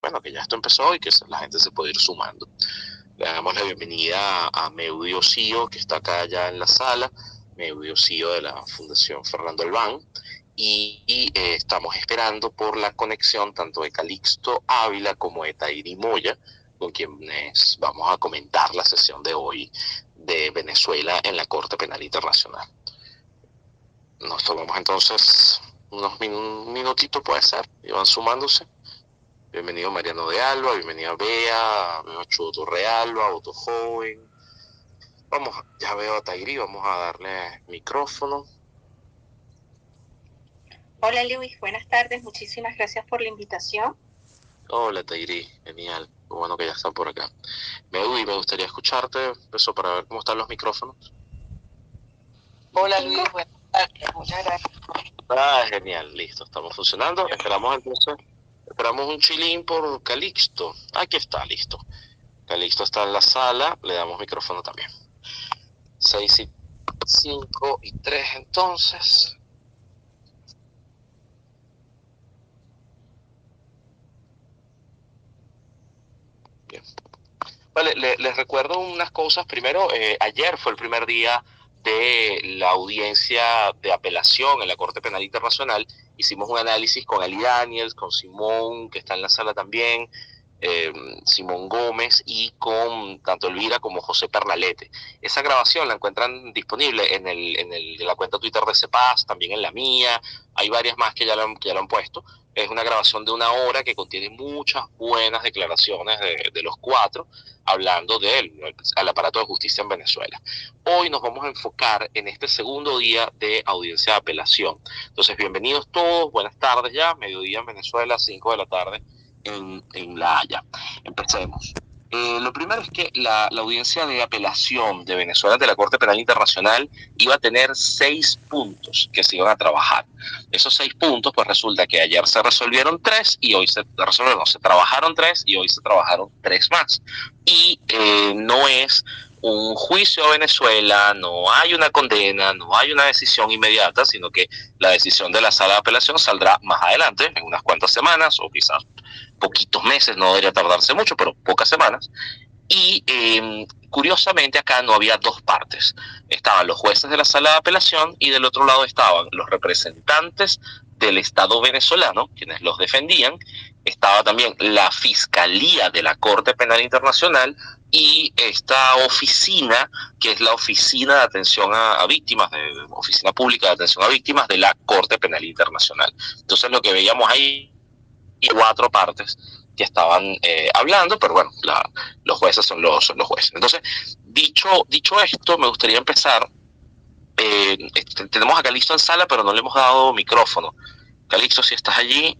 bueno, que ya esto empezó y que la gente se puede ir sumando. Le damos la bienvenida a Meudio Cío, que está acá ya en la sala, Meudio Cío de la Fundación Fernando Albán, y estamos esperando por la conexión tanto de Calixto Ávila como de Tairi Moya, con quienes vamos a comentar la sesión de hoy de Venezuela en la Corte Penal Internacional. Nos tomamos entonces unos minutitos, puede ser, y van sumándose. Bienvenido Mariano de Alba, bienvenida Bea, veo a Chudo Torrealba, Otto Joven. Ya veo a Tairi, vamos a darle micrófono. Hola Luis, buenas tardes, muchísimas gracias por la invitación. Hola Tairi, genial, qué bueno que ya están por acá. Me gustaría escucharte, eso para ver cómo están los micrófonos. Hola Luis, buenas tardes, muchas gracias. Genial, listo, estamos funcionando. Esperamos un chilín por Calixto. Aquí está, listo. Calixto está en la sala, le damos micrófono también. 6 y 5 y 3 entonces. Bien. Vale, les recuerdo unas cosas. Primero, ayer fue el primer día de la audiencia de apelación en la Corte Penal Internacional. Hicimos un análisis con Ali Daniels, con Simón, que está en la sala también, Simón Gómez, y con tanto Elvira como José Pernalete. Esa grabación la encuentran disponible en la cuenta Twitter de CEPAS, también en la mía. Hay varias más que ya lo han puesto. Es una grabación de 1 hora que contiene muchas buenas declaraciones de los cuatro, hablando del aparato de justicia en Venezuela. Hoy nos vamos a enfocar en este segundo día de audiencia de apelación. Entonces, bienvenidos todos, buenas tardes ya, mediodía en Venezuela, 5 de la tarde en La Haya. Empecemos. Lo primero es que la audiencia de apelación de Venezuela ante la Corte Penal Internacional iba a tener 6 puntos que se iban a trabajar. Esos 6 puntos, pues resulta que ayer se resolvieron 3 y hoy se trabajaron 3 y hoy se trabajaron 3 más. Y no es un juicio a Venezuela, no hay una condena, no hay una decisión inmediata, sino que la decisión de la sala de apelación saldrá más adelante, en unas cuantas semanas o quizás poquitos meses, no debería tardarse mucho, pero pocas semanas. Y curiosamente acá no había 2 partes. Estaban los jueces de la sala de apelación y del otro lado estaban los representantes del Estado venezolano, quienes los defendían. Estaba también la Fiscalía de la Corte Penal Internacional y esta oficina, que es la Oficina de Atención a Víctimas, Oficina Pública de Atención a Víctimas de la Corte Penal Internacional. Entonces lo que veíamos ahí, 4 partes que estaban hablando, pero bueno, los jueces son los jueces. Entonces, dicho esto, me gustaría empezar. Tenemos a Calixto en sala, pero no le hemos dado micrófono. Calixto, si estás allí,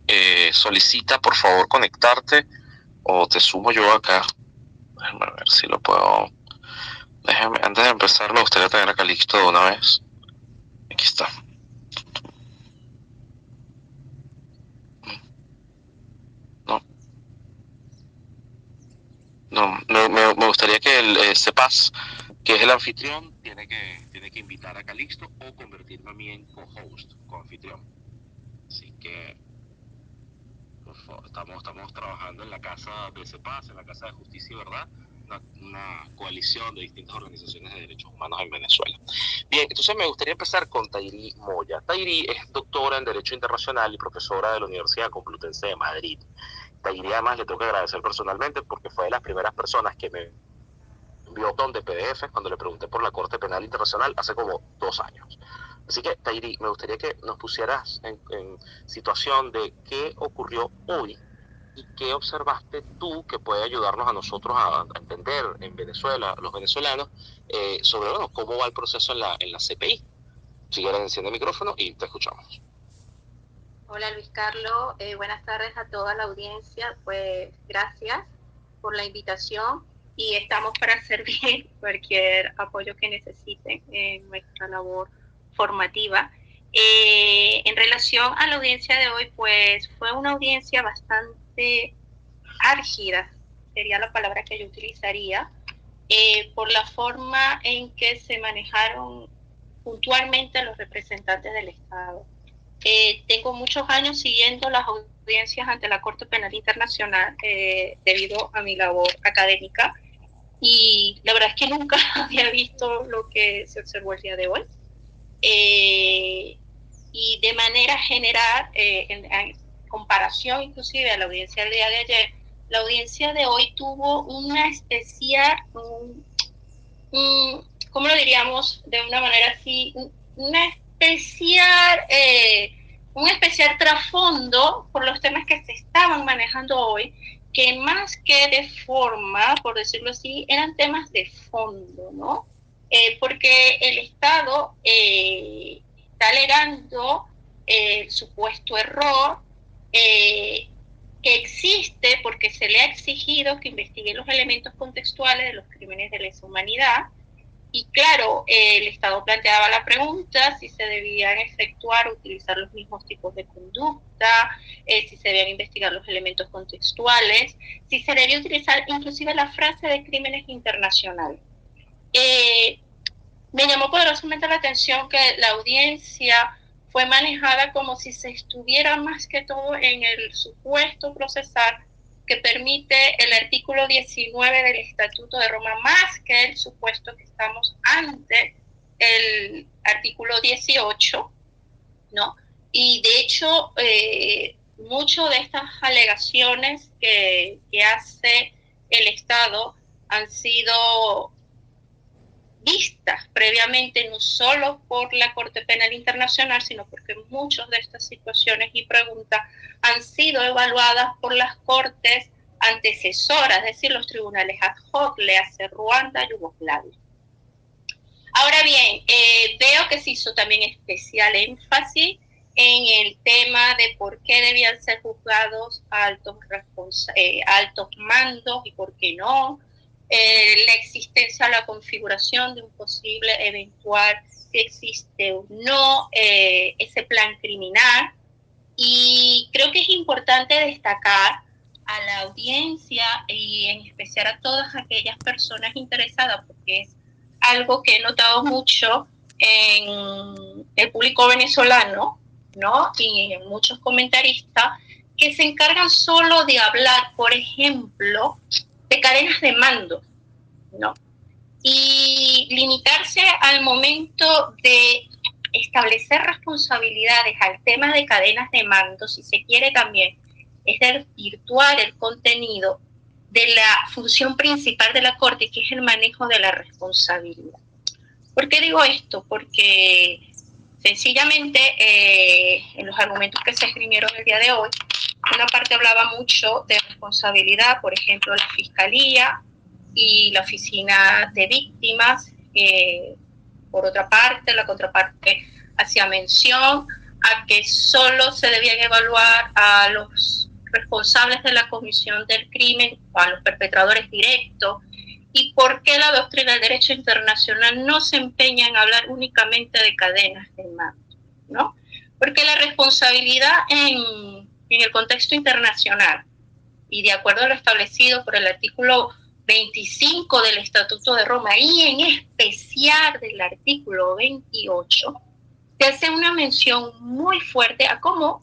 solicita por favor conectarte o te sumo yo acá. Déjame ver si lo puedo. Antes de empezar, me gustaría tener a Calixto de una vez. Aquí está. No, me gustaría que el CEPAS, que es el anfitrión, tiene que invitar a Calixto o convertirme a mí en co-host, co-anfitrión. Así que, por favor, estamos trabajando en la casa de CEPAS, en la Casa de Justicia y Verdad, una coalición de distintas organizaciones de derechos humanos en Venezuela. Bien, entonces me gustaría empezar con Tairi Moya. Tairi es doctora en Derecho Internacional y profesora de la Universidad Complutense de Madrid. Tairi además le tengo que agradecer personalmente porque fue de las primeras personas que me envió un montón de PDFs cuando le pregunté por la Corte Penal Internacional hace como 2 años. Así que, Tairi, me gustaría que nos pusieras en situación de qué ocurrió hoy y qué observaste tú que puede ayudarnos a nosotros a entender en Venezuela, los venezolanos, sobre cómo va el proceso en la CPI. Si quieres, enciende el micrófono y te escuchamos. Hola Luis Carlos, buenas tardes a toda la audiencia, pues gracias por la invitación y estamos para servir cualquier apoyo que necesiten en nuestra labor formativa. En relación a la audiencia de hoy, pues fue una audiencia bastante álgida, sería la palabra que yo utilizaría, por la forma en que se manejaron puntualmente los representantes del Estado. tengo muchos años siguiendo las audiencias ante la Corte Penal Internacional debido a mi labor académica, y la verdad es que nunca había visto lo que se observó el día de hoy. Y de manera general, en comparación inclusive a la audiencia del día de ayer, la audiencia de hoy tuvo una especial, ¿cómo lo diríamos de una manera así? Una especial, un especial trasfondo por los temas que se estaban manejando hoy, que más que de forma, por decirlo así, eran temas de fondo, ¿no? Porque el Estado está alegando el supuesto error que existe porque se le ha exigido que investigue los elementos contextuales de los crímenes de lesa humanidad. Y claro, el Estado planteaba la pregunta si se debían efectuar o utilizar los mismos tipos de conducta, si se debían investigar los elementos contextuales, si se debía utilizar inclusive la frase de crímenes internacionales. Me llamó poderosamente la atención que la audiencia fue manejada como si se estuviera más que todo en el supuesto procesal que permite el artículo 19 del Estatuto de Roma, más que el supuesto que estamos ante el artículo 18, ¿no? Y de hecho, muchas de estas alegaciones que hace el Estado han sido vistas previamente no solo por la Corte Penal Internacional, sino porque muchas de estas situaciones y preguntas han sido evaluadas por las cortes antecesoras, es decir, los tribunales ad hoc, le hace Ruanda, Yugoslavia. Ahora bien, veo que se hizo también especial énfasis en el tema de por qué debían ser juzgados altos mandos y por qué no. La existencia, la configuración de un posible eventual, si existe o no, ese plan criminal. Y creo que es importante destacar a la audiencia y en especial a todas aquellas personas interesadas, porque es algo que he notado mucho en el público venezolano, ¿no? Y en muchos comentaristas que se encargan solo de hablar, por ejemplo, de cadenas de mando, ¿no? Y limitarse al momento de establecer responsabilidades al tema de cadenas de mando, si se quiere también, es desvirtuar el contenido de la función principal de la Corte, que es el manejo de la responsabilidad. ¿Por qué digo esto? Porque sencillamente en los argumentos que se esgrimieron el día de hoy, una parte hablaba mucho de responsabilidad, por ejemplo, la Fiscalía y la Oficina de Víctimas. Por otra parte, la contraparte hacía mención a que solo se debían evaluar a los responsables de la comisión del crimen, a los perpetradores directos, y por qué la doctrina del derecho internacional no se empeña en hablar únicamente de cadenas de mando, ¿no? Porque la responsabilidad en el contexto internacional y de acuerdo a lo establecido por el artículo 25 del Estatuto de Roma y en especial del artículo 28, se hace una mención muy fuerte a cómo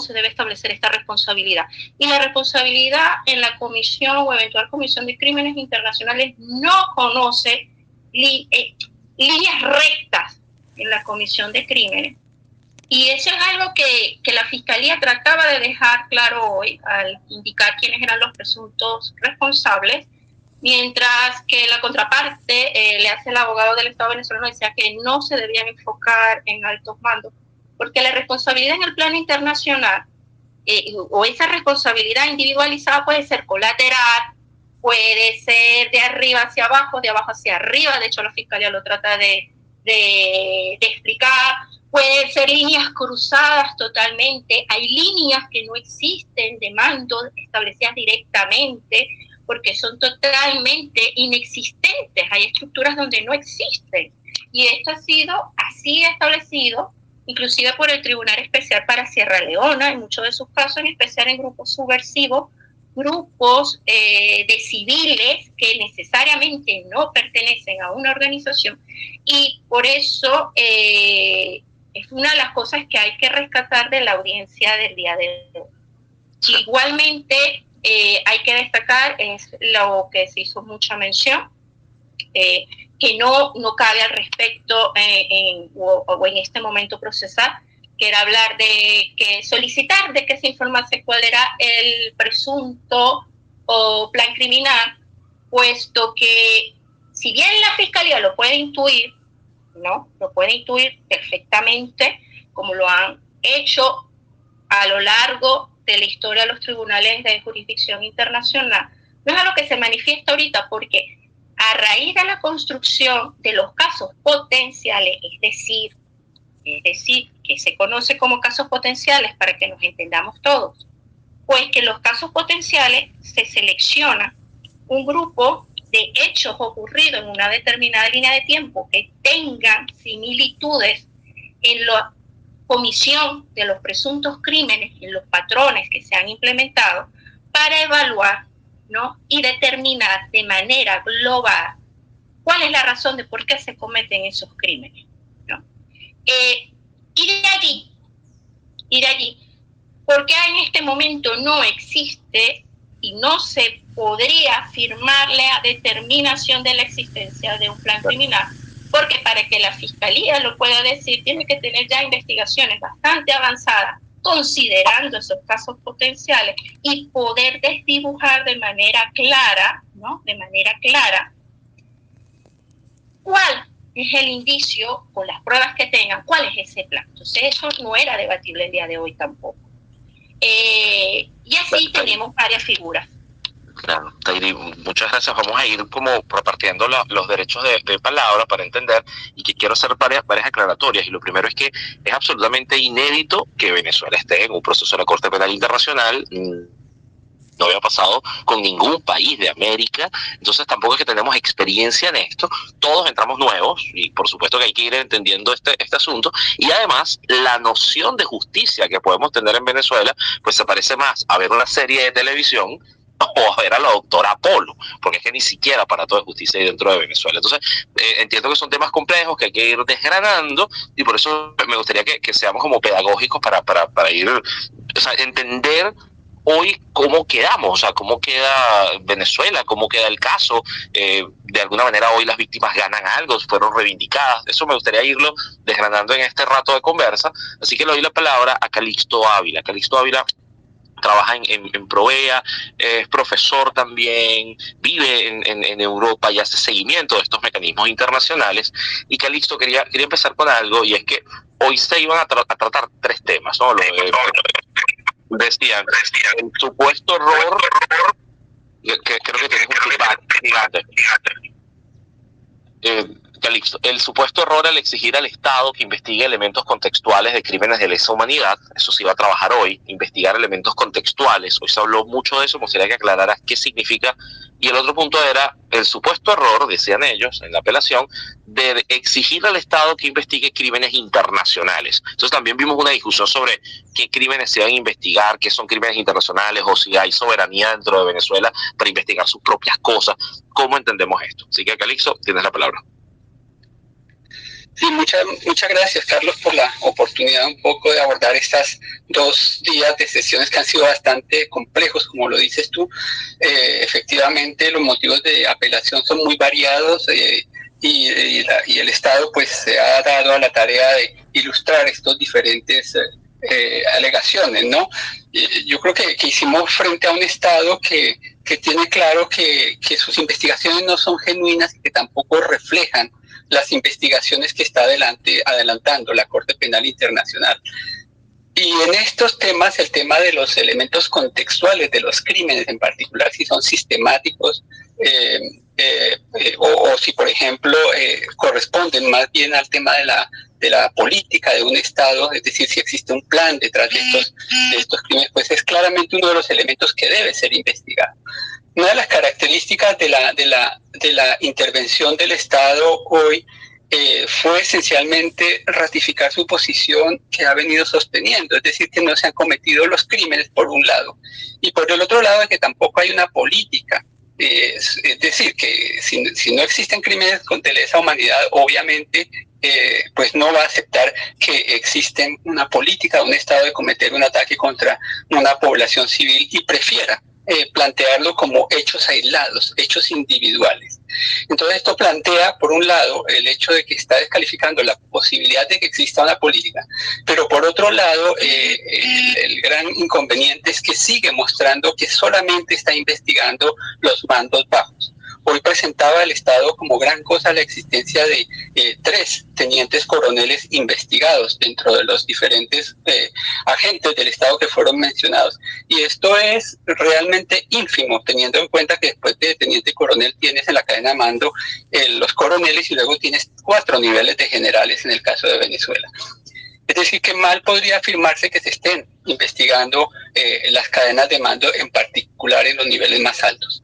se debe establecer esta responsabilidad. Y la responsabilidad en la comisión o eventual comisión de crímenes internacionales no conoce líneas rectas en la comisión de crímenes. Y eso es algo que la Fiscalía trataba de dejar claro hoy al indicar quiénes eran los presuntos responsables, mientras que la contraparte le hace el abogado del Estado venezolano, decía que no se debían enfocar en altos mandos, porque la responsabilidad en el plano internacional o esa responsabilidad individualizada puede ser colateral, puede ser de arriba hacia abajo, de abajo hacia arriba. De hecho, la Fiscalía lo trata de explicar. Puede ser líneas cruzadas totalmente. Hay líneas que no existen de mando establecidas directamente porque son totalmente inexistentes. Hay estructuras donde no existen. Y esto ha sido así establecido, inclusive por el Tribunal Especial para Sierra Leona, en muchos de sus casos, en especial en grupos subversivos, grupos de civiles que necesariamente no pertenecen a una organización, y por eso Es una de las cosas que hay que rescatar de la audiencia del día de hoy. Igualmente, hay que destacar es lo que se hizo mucha mención, que no cabe al respecto o en este momento procesar, que era hablar de que solicitar de que se informase cuál era el presunto o plan criminal, puesto que si bien la Fiscalía lo puede intuir, ¿no? Lo puede intuir perfectamente, como lo han hecho a lo largo de la historia de los tribunales de jurisdicción internacional, no es algo que se manifiesta ahorita, porque a raíz de la construcción de los casos potenciales, es decir, que se conoce como casos potenciales para que nos entendamos todos, pues que los casos potenciales se selecciona un grupo de hechos ocurridos en una determinada línea de tiempo que tengan similitudes en la comisión de los presuntos crímenes, en los patrones que se han implementado, para evaluar, ¿no? Y determinar de manera global cuál es la razón de por qué se cometen esos crímenes, ¿no? Y de allí, ¿por qué en este momento no existe y no se podría firmarle a determinación de la existencia de un plan criminal? Porque para que la Fiscalía lo pueda decir, tiene que tener ya investigaciones bastante avanzadas, considerando esos casos potenciales, y poder desdibujar de manera clara, ¿no? De manera clara, cuál es el indicio, con las pruebas que tengan, cuál es ese plan. Entonces eso no era debatible el día de hoy tampoco. Y así tenemos varias figuras. Claro, Tairi, muchas gracias. Vamos a ir como repartiendo los derechos de palabra para entender, y que quiero hacer varias aclaratorias. Y lo primero es que es absolutamente inédito que Venezuela esté en un proceso de la Corte Penal Internacional. No había pasado con ningún país de América, entonces tampoco es que tenemos experiencia en esto, todos entramos nuevos y por supuesto que hay que ir entendiendo este asunto, y además la noción de justicia que podemos tener en Venezuela pues se parece más a ver una serie de televisión o a ver a la doctora Polo, porque es que ni siquiera para todo es justicia ahí dentro de Venezuela. Entonces entiendo que son temas complejos que hay que ir desgranando, y por eso me gustaría que seamos como pedagógicos para ir, o sea, entender hoy cómo quedamos, o sea, cómo queda Venezuela, cómo queda el caso. De alguna manera hoy las víctimas ganan algo, fueron reivindicadas. Eso me gustaría irlo desgranando en este rato de conversa. Así que le doy la palabra a Calixto Ávila. Calixto Ávila trabaja en Provea, es profesor también, vive en Europa y hace seguimiento de estos mecanismos internacionales. Y Calixto, quería empezar con algo, y es que hoy se iban a tratar tres temas, ¿no? Decían, el supuesto error, que creo que tienes un feedback gigante. Calixto, el supuesto error al exigir al Estado que investigue elementos contextuales de crímenes de lesa humanidad. Eso se iba a trabajar hoy, investigar elementos contextuales. Hoy se habló mucho de eso, me gustaría que aclararas qué significa. Y el otro punto era el supuesto error, decían ellos en la apelación, de exigir al Estado que investigue crímenes internacionales. Entonces también vimos una discusión sobre qué crímenes se van a investigar, qué son crímenes internacionales, o si hay soberanía dentro de Venezuela para investigar sus propias cosas. ¿Cómo entendemos esto? Así que, Calixto, tienes la palabra. Sí, muchas gracias, Carlos, por la oportunidad un poco de abordar estas 2 días de sesiones que han sido bastante complejos, como lo dices tú. Efectivamente, los motivos de apelación son muy variados, y el Estado pues se ha dado a la tarea de ilustrar estos diferentes alegaciones, ¿no? Yo creo que hicimos frente a un Estado que tiene claro que sus investigaciones no son genuinas y que tampoco reflejan las investigaciones que está adelantando la Corte Penal Internacional. Y en estos temas, el tema de los elementos contextuales de los crímenes, en particular si son sistemáticos, o si, por ejemplo, corresponden más bien al tema de la política de un Estado, es decir, si existe un plan detrás de estos crímenes, pues es claramente uno de los elementos que debe ser investigado. Una de las características de la intervención del Estado hoy fue esencialmente ratificar su posición que ha venido sosteniendo, es decir, que no se han cometido los crímenes por un lado, y por el otro lado que tampoco hay una política. Es decir, que si no existen crímenes contra lesa humanidad, obviamente pues no va a aceptar que existe una política de un Estado de cometer un ataque contra una población civil y prefiera plantearlo como hechos aislados, hechos individuales. Entonces esto plantea, por un lado, el hecho de que está descalificando la posibilidad de que exista una política, pero por otro lado, el gran inconveniente es que sigue mostrando que solamente está investigando los mandos bajos. Hoy presentaba el Estado como gran cosa la existencia de 3 tenientes coroneles investigados dentro de los diferentes agentes del Estado que fueron mencionados. Y esto es realmente ínfimo, teniendo en cuenta que después de teniente coronel tienes en la cadena de mando los coroneles y luego tienes 4 niveles de generales en el caso de Venezuela. Es decir, que mal podría afirmarse que se estén investigando las cadenas de mando, en particular en los niveles más altos.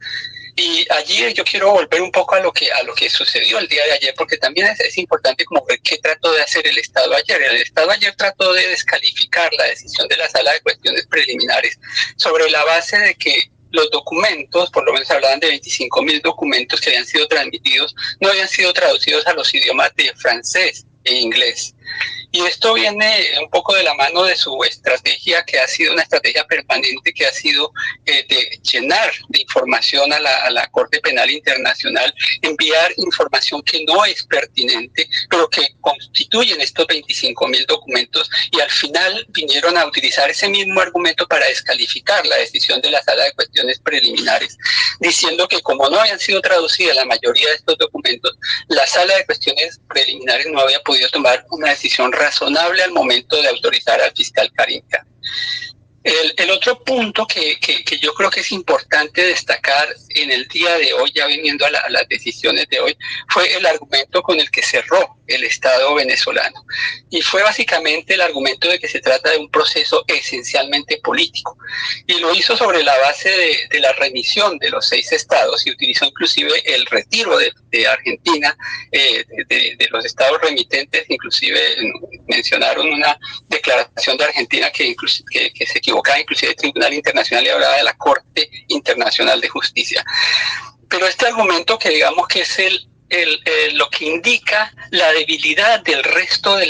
Y allí yo quiero volver un poco a lo que sucedió el día de ayer, porque también es importante como ver qué trató de hacer el Estado ayer. El Estado ayer trató de descalificar la decisión de la Sala de Cuestiones Preliminares sobre la base de que los documentos, por lo menos hablaban de 25.000 documentos que habían sido transmitidos, no habían sido traducidos a los idiomas de francés e inglés. Y esto viene un poco de la mano de su estrategia, que ha sido una estrategia permanente, que ha sido de llenar de información a la Corte Penal Internacional, enviar información que no es pertinente, pero que constituyen estos 25.000 documentos, y al final vinieron a utilizar ese mismo argumento para descalificar la decisión de la Sala de Cuestiones Preliminares, diciendo que como no habían sido traducidas la mayoría de estos documentos, la Sala de Cuestiones Preliminares no había podido tomar una decisión razonable al momento de autorizar al fiscal Karim Khan. El otro punto que yo creo que es importante destacar en el día de hoy, ya viniendo a las decisiones de hoy, fue el argumento con el que cerró el Estado venezolano. Y fue básicamente el argumento de que se trata de un proceso esencialmente político. Y lo hizo sobre la base de la remisión de los 6 estados, y utilizó inclusive el retiro de Argentina, de los estados remitentes. Inclusive mencionaron una declaración de Argentina que se equivocaba inclusive el Tribunal Internacional y hablaba de la Corte Internacional de Justicia. Pero este argumento, que digamos que es lo que indica la debilidad del resto de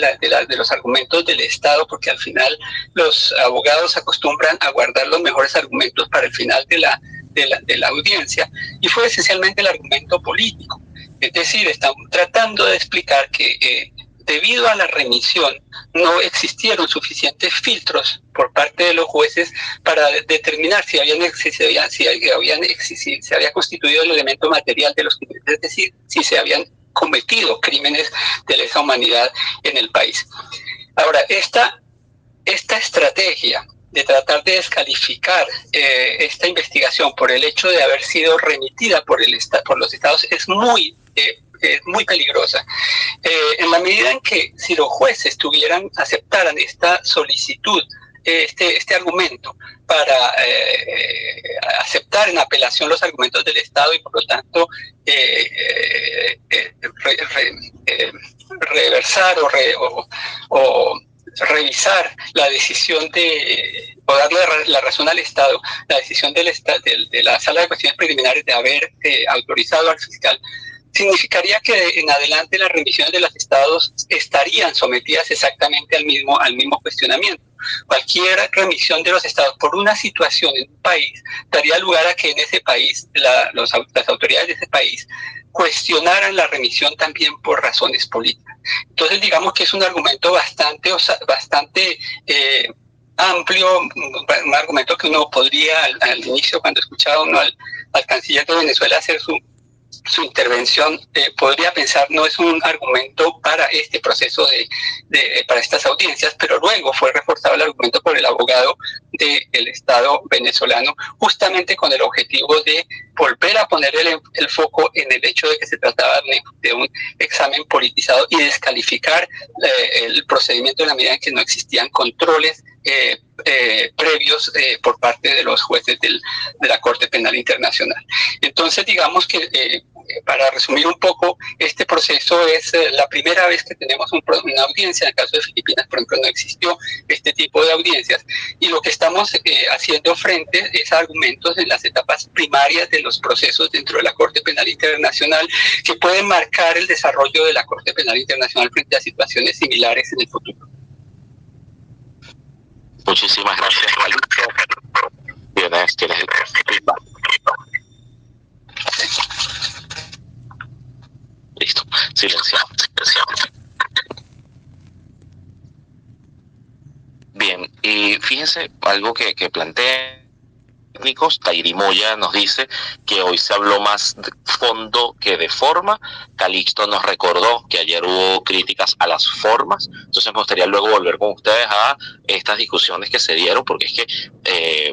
los argumentos del Estado, porque al final los abogados acostumbran a guardar los mejores argumentos para el final de la audiencia, y fue esencialmente el argumento político. Es decir, están tratando de explicar que debido a la remisión no existieron suficientes filtros por parte de los jueces para determinar si se había constituido el elemento material de los crímenes, es decir, si se habían cometido crímenes de lesa humanidad en el país. Ahora, esta estrategia de tratar de descalificar esta investigación por el hecho de haber sido remitida por los estados es muy peligrosa, en la medida en que si los jueces aceptaran esta solicitud, este argumento, para aceptar en apelación los argumentos del Estado, y por lo tanto reversar o revisar la decisión o darle la razón al Estado, la decisión de la Sala de Cuestiones Preliminares de haber autorizado al fiscal, significaría que en adelante las revisiones de los estados estarían sometidas exactamente al mismo cuestionamiento. Cualquier remisión de los estados por una situación en un país daría lugar a que en ese país las autoridades de ese país cuestionaran la remisión también por razones políticas. Entonces digamos que es un argumento bastante amplio, un argumento que uno podría al inicio, cuando escuchaba uno al canciller de Venezuela hacer su intervención, podría pensar no es un argumento para este proceso para estas audiencias, pero luego fue reforzado el argumento por el abogado del Estado venezolano, justamente con el objetivo de volver a poner el foco en el hecho de que se trataba de un examen politizado y descalificar el procedimiento en la medida en que no existían controles previos por parte de los jueces de la Corte Penal Internacional. Entonces digamos que para resumir un poco, este proceso es la primera vez que tenemos una audiencia. En el caso de Filipinas, por ejemplo, no existió este tipo de audiencias. Y lo que estamos haciendo frente es a argumentos en las etapas primarias de los procesos dentro de la Corte Penal Internacional que pueden marcar el desarrollo de la Corte Penal Internacional frente a situaciones similares en el futuro. Muchísimas gracias, Calixto. Tienes el feedback. Listo, silenciado. Bien, y fíjense algo que plantea técnicos. Tairi Moya nos dice que hoy se habló más de fondo que de forma. Calixto nos recordó que ayer hubo críticas a las formas. Entonces me gustaría luego volver con ustedes a estas discusiones que se dieron, porque es que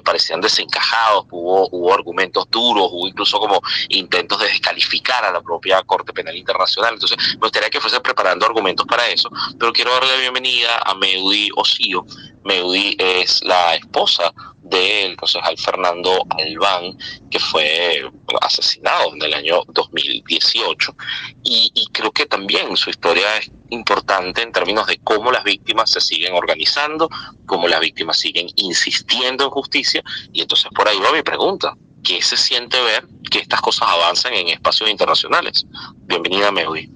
parecían desencajados, hubo argumentos duros, hubo incluso como intentos de descalificar a la propia Corte Penal Internacional. Entonces me gustaría que fuese preparando argumentos para eso, pero quiero darle la bienvenida a Meudi Osío. Meudi es la esposa del concejal Fernando Albán, que fue asesinado en el año 2018, y creo que también su historia es importante en términos de cómo las víctimas se siguen organizando, cómo las víctimas siguen insistiendo en justicia, y entonces por ahí va mi pregunta: ¿qué se siente ver que estas cosas avanzan en espacios internacionales? Bienvenida, Meudi.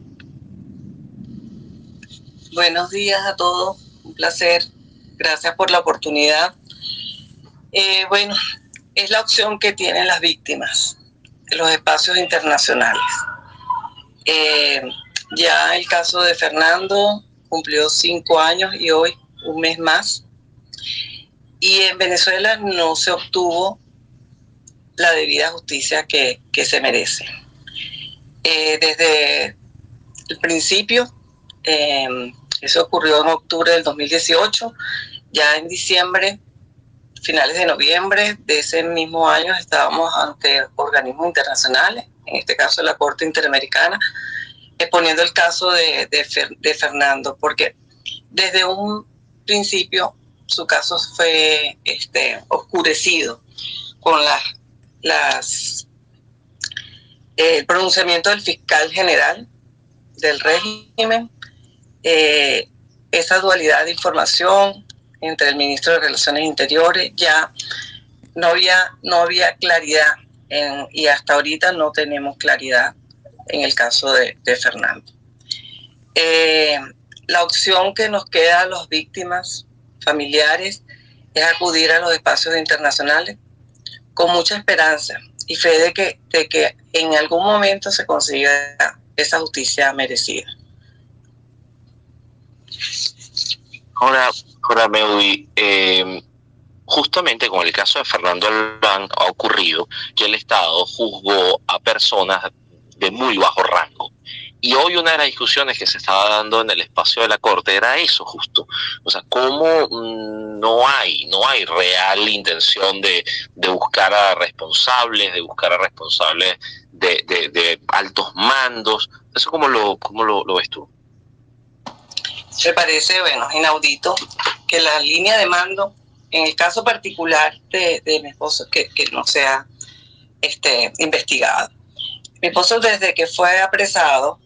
Buenos días a todos, un placer, gracias por la oportunidad. Bueno, es la opción que tienen las víctimas en los espacios internacionales. Ya el caso de Fernando cumplió 5 años y hoy un mes más. Y en Venezuela no se obtuvo la debida justicia que se merece. Desde el principio, eso ocurrió en octubre del 2018, ya en diciembre, finales de noviembre de ese mismo año, estábamos ante organismos internacionales, en este caso la Corte Interamericana, exponiendo el caso de Fernando, porque desde un principio su caso fue oscurecido con el pronunciamiento del fiscal general del régimen, esa dualidad de información entre el ministro de Relaciones Interiores. Ya no había claridad y hasta ahorita no tenemos claridad en el caso de Fernando. La opción que nos queda a las víctimas familiares es acudir a los espacios internacionales con mucha esperanza y fe de que en algún momento se consiga esa justicia merecida. Ahora Meudi, justamente con el caso de Fernando Albán ha ocurrido que el Estado juzgó a personas de muy bajo rango. Y hoy una de las discusiones que se estaba dando en el espacio de la Corte era eso justo. O sea, cómo no hay real intención de buscar a responsables, de altos mandos. ¿Eso cómo lo ves tú? Me parece, inaudito que la línea de mando, en el caso particular de mi esposo, que no sea investigado. Mi esposo, desde que fue apresado,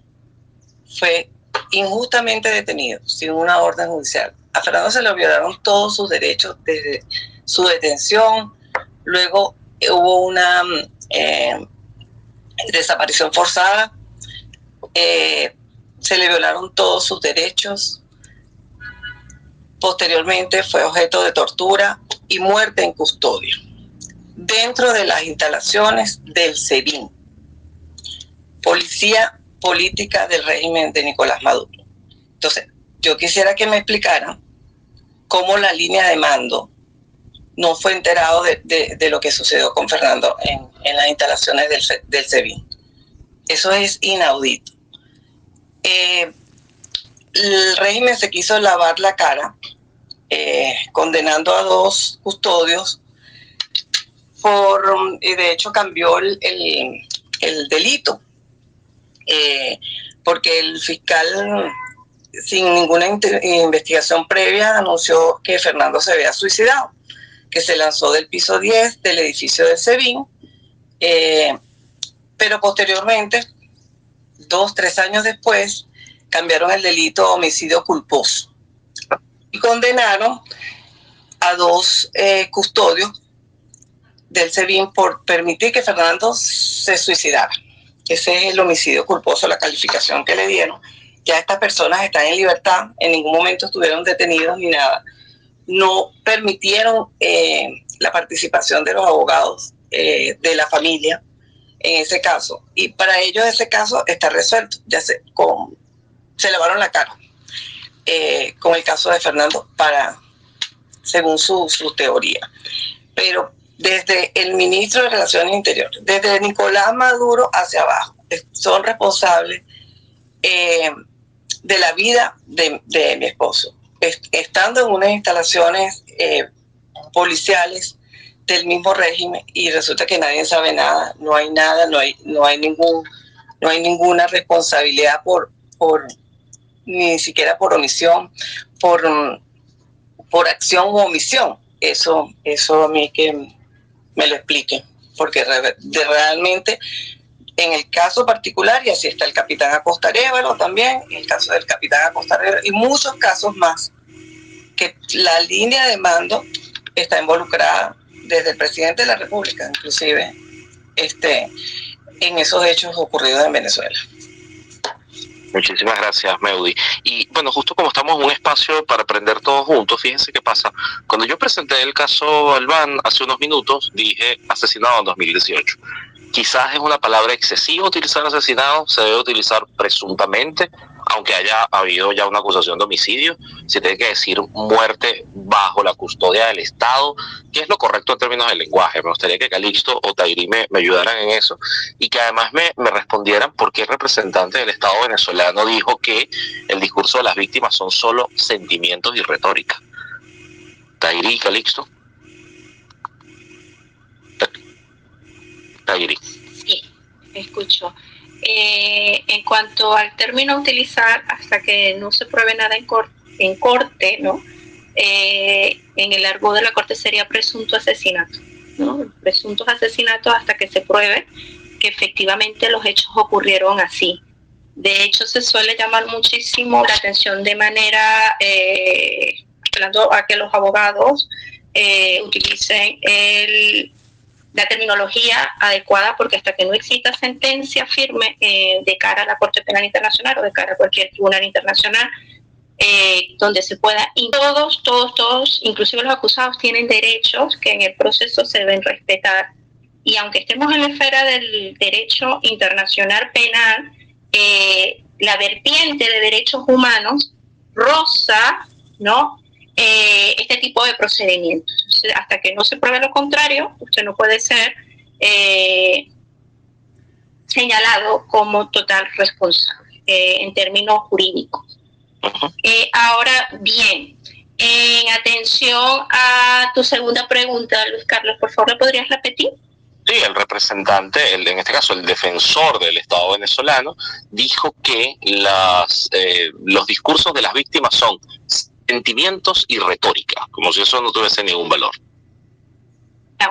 fue injustamente detenido, sin una orden judicial. A Fernando se le violaron todos sus derechos desde su detención. Luego hubo una desaparición forzada. Se le violaron todos sus derechos. Posteriormente fue objeto de tortura y muerte en custodia dentro de las instalaciones del SEBIN, Policía Política del régimen de Nicolás Maduro. Entonces, yo quisiera que me explicaran cómo la línea de mando no fue enterado de lo que sucedió con Fernando en las instalaciones del SEBIN. Eso es inaudito. El régimen se quiso lavar la cara, condenando a 2 custodios de hecho cambió el delito, porque el fiscal, sin ninguna investigación previa, anunció que Fernando se había suicidado, que se lanzó del piso 10 del edificio del SEBIN, pero posteriormente 2-3 años después, cambiaron el delito a homicidio culposo y condenaron a 2 custodios del SEBIN por permitir que Fernando se suicidara. Ese es el homicidio culposo, la calificación que le dieron. Ya estas personas están en libertad, en ningún momento estuvieron detenidos ni nada. No permitieron la participación de los abogados de la familia en ese caso. Y para ellos ese caso está resuelto. Ya se lavaron la cara con el caso de Fernando, según su teoría. Pero desde el ministro de Relaciones Interiores, desde Nicolás Maduro hacia abajo, son responsables de la vida de mi esposo. Estando en unas instalaciones policiales del mismo régimen, y resulta que nadie sabe nada, no hay nada, no hay ninguna responsabilidad ni siquiera por omisión, por acción u omisión. Eso a mí que me lo explique, porque realmente en el caso particular, y así está el capitán Acosta Arévalo también, en el caso del capitán Acosta Arévalo y muchos casos más, que la línea de mando está involucrada desde el presidente de la República, inclusive en esos hechos ocurridos en Venezuela. Muchísimas gracias, Meudi. Y bueno, justo como estamos en un espacio para aprender todos juntos, fíjense qué pasa. Cuando yo presenté el caso Albán hace unos minutos, dije asesinado en 2018. Quizás es una palabra excesiva utilizar asesinado, se debe utilizar presuntamente, aunque haya habido ya una acusación de homicidio, se tiene que decir muerte bajo la custodia del Estado, que es lo correcto en términos del lenguaje. Me gustaría que Calixto o Tairí me ayudaran en eso, y que además me respondieran por qué el representante del Estado venezolano dijo que el discurso de las víctimas son solo sentimientos y retórica. Tairí, Calixto. Tairí. Sí, escucho. En cuanto al término a utilizar, hasta que no se pruebe nada en corte, ¿no? En el argot de la corte sería presunto asesinato, ¿no? Presuntos asesinatos hasta que se pruebe que efectivamente los hechos ocurrieron así. De hecho, se suele llamar muchísimo la atención de manera, hablando a que los abogados utilicen la terminología adecuada, porque hasta que no exista sentencia firme de cara a la Corte Penal Internacional o de cara a cualquier tribunal internacional, donde se pueda, y todos, inclusive los acusados, tienen derechos que en el proceso se deben respetar. Y aunque estemos en la esfera del derecho internacional penal, la vertiente de derechos humanos roza, ¿no?, este tipo de procedimientos. Hasta que no se pruebe lo contrario, usted no puede ser señalado como total responsable en términos jurídicos. Ahora bien, en atención a tu segunda pregunta, Luis Carlos, por favor, ¿le podrías repetir? Sí, el representante, en este caso el defensor del Estado venezolano, dijo que los discursos de las víctimas son sentimientos y retórica, como si eso no tuviese ningún valor.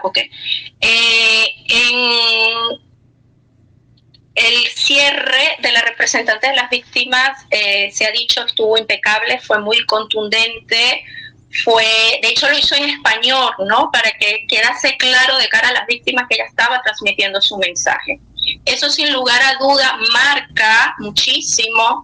Ok. En el cierre de la representante de las víctimas se ha dicho estuvo impecable, fue muy contundente, de hecho lo hizo en español, ¿no?, para que quedase claro de cara a las víctimas que ella estaba transmitiendo su mensaje. Eso sin lugar a duda marca muchísimo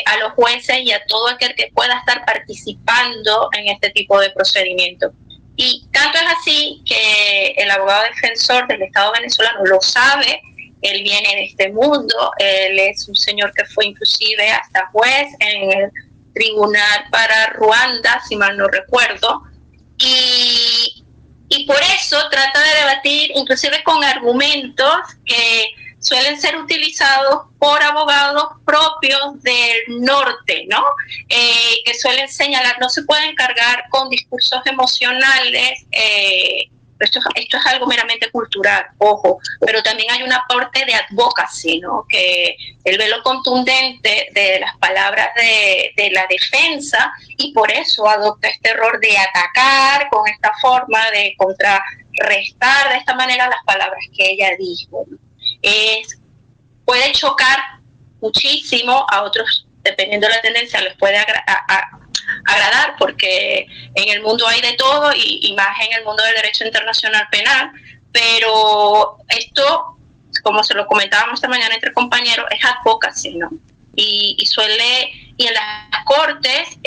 a los jueces y a todo aquel que pueda estar participando en este tipo de procedimiento. Y tanto es así que el abogado defensor del Estado venezolano lo sabe. Él viene de este mundo, él es un señor que fue inclusive hasta juez en el tribunal para Ruanda, si mal no recuerdo, y por eso trata de debatir inclusive con argumentos que suelen ser utilizados por abogados propios del norte, ¿no? Que suelen señalar, no se pueden cargar con discursos emocionales. Esto es algo meramente cultural, ojo, pero también hay un aporte de advocacy, ¿no?, que él ve lo contundente de las palabras de la defensa y por eso adopta este error de atacar con esta forma, de contrarrestar de esta manera las palabras que ella dijo. Puede chocar muchísimo, a otros, dependiendo de la tendencia, les puede agradar, porque en el mundo hay de todo y más en el mundo del derecho internacional penal, pero esto, como se lo comentábamos esta mañana entre compañeros, es advocacy, ¿no? Y en las cortes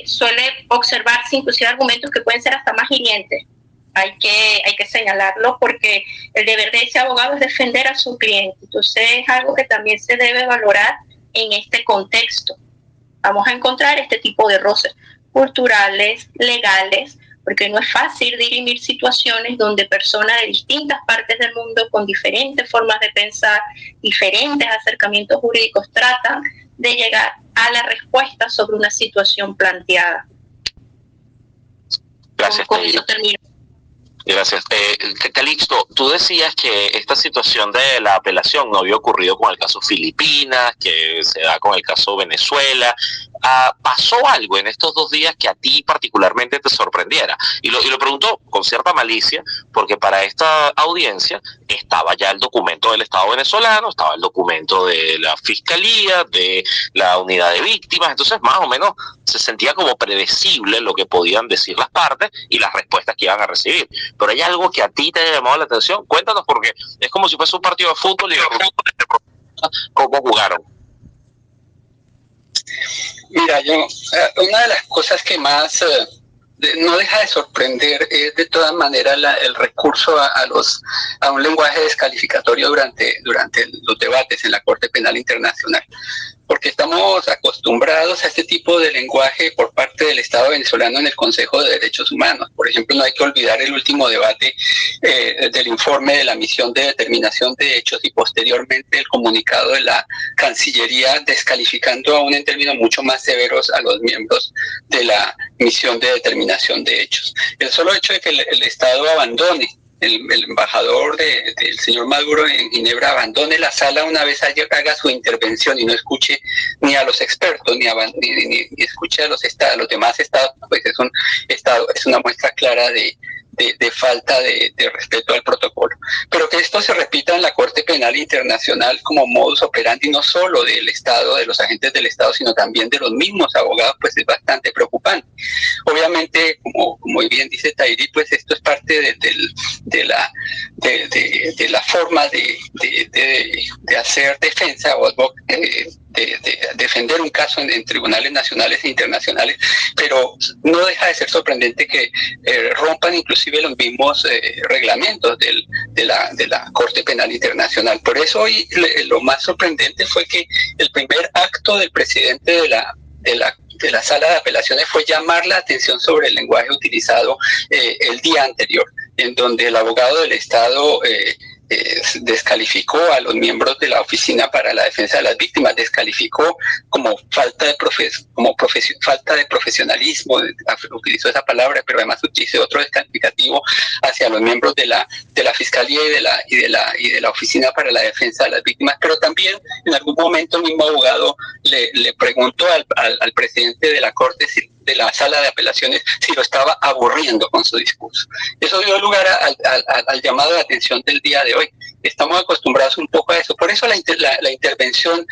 suele observarse inclusive argumentos que pueden ser hasta más hirientes. Hay que señalarlo, porque el deber de ese abogado es defender a su cliente. Entonces es algo que también se debe valorar en este contexto. Vamos a encontrar este tipo de roces culturales, legales, porque no es fácil dirimir situaciones donde personas de distintas partes del mundo, con diferentes formas de pensar, diferentes acercamientos jurídicos, tratan de llegar a la respuesta sobre una situación planteada. Gracias. Con eso termino. Gracias. Calixto, tú decías que esta situación de la apelación no había ocurrido con el caso Filipinas, que se da con el caso Venezuela. ¿Pasó algo en estos 2 días que a ti particularmente te sorprendiera? Y lo pregunto con cierta malicia, porque para esta audiencia estaba ya el documento del Estado venezolano, estaba el documento de la Fiscalía, de la Unidad de Víctimas, entonces más o menos se sentía como predecible lo que podían decir las partes y las respuestas que iban a recibir. Pero hay algo que a ti te ha llamado la atención. Cuéntanos, porque es como si fuese un partido de fútbol y cómo jugaron. Mira, una de las cosas que más no deja de sorprender es de todas maneras el recurso a un lenguaje descalificatorio durante los debates en la Corte Penal Internacional, porque estamos acostumbrados a este tipo de lenguaje por parte del Estado venezolano en el Consejo de Derechos Humanos. Por ejemplo, no hay que olvidar el último debate del informe de la misión de determinación de hechos y posteriormente el comunicado de la Cancillería descalificando aún en términos mucho más severos a los miembros de la misión de determinación de hechos. El solo hecho de que el Estado abandone, el embajador del señor Maduro en Ginebra abandone la sala una vez haga su intervención y no escuche ni a los expertos ni escuche a los demás estados, pues es una muestra clara de falta de respeto al protocolo. Pero que esto se repita en la Corte Penal Internacional como modus operandi no solo del Estado, de los agentes del Estado, sino también de los mismos abogados, pues es bastante preocupante. Obviamente, como bien dice Tairi, pues esto es parte de la forma de hacer defensa o de defender un caso en tribunales nacionales e internacionales, pero no deja de ser sorprendente que rompan inclusive los mismos reglamentos de la Corte Penal Internacional. Por eso hoy lo más sorprendente fue que el primer acto del presidente de la sala de apelaciones fue llamar la atención sobre el lenguaje utilizado el día anterior, en donde el abogado del Estado descalificó a los miembros de la Oficina para la Defensa de las Víctimas, descalificó como falta de profesionalismo, utilizó esa palabra, pero además utilizó otro descalificativo hacia los miembros de la Fiscalía y de la Oficina para la Defensa de las Víctimas. Pero también en algún momento el mismo abogado le preguntó al presidente de la Corte, de la sala de apelaciones, si lo estaba aburriendo con su discurso. Eso dio lugar al llamado de atención del día de hoy. Estamos acostumbrados un poco a eso. Por eso la intervención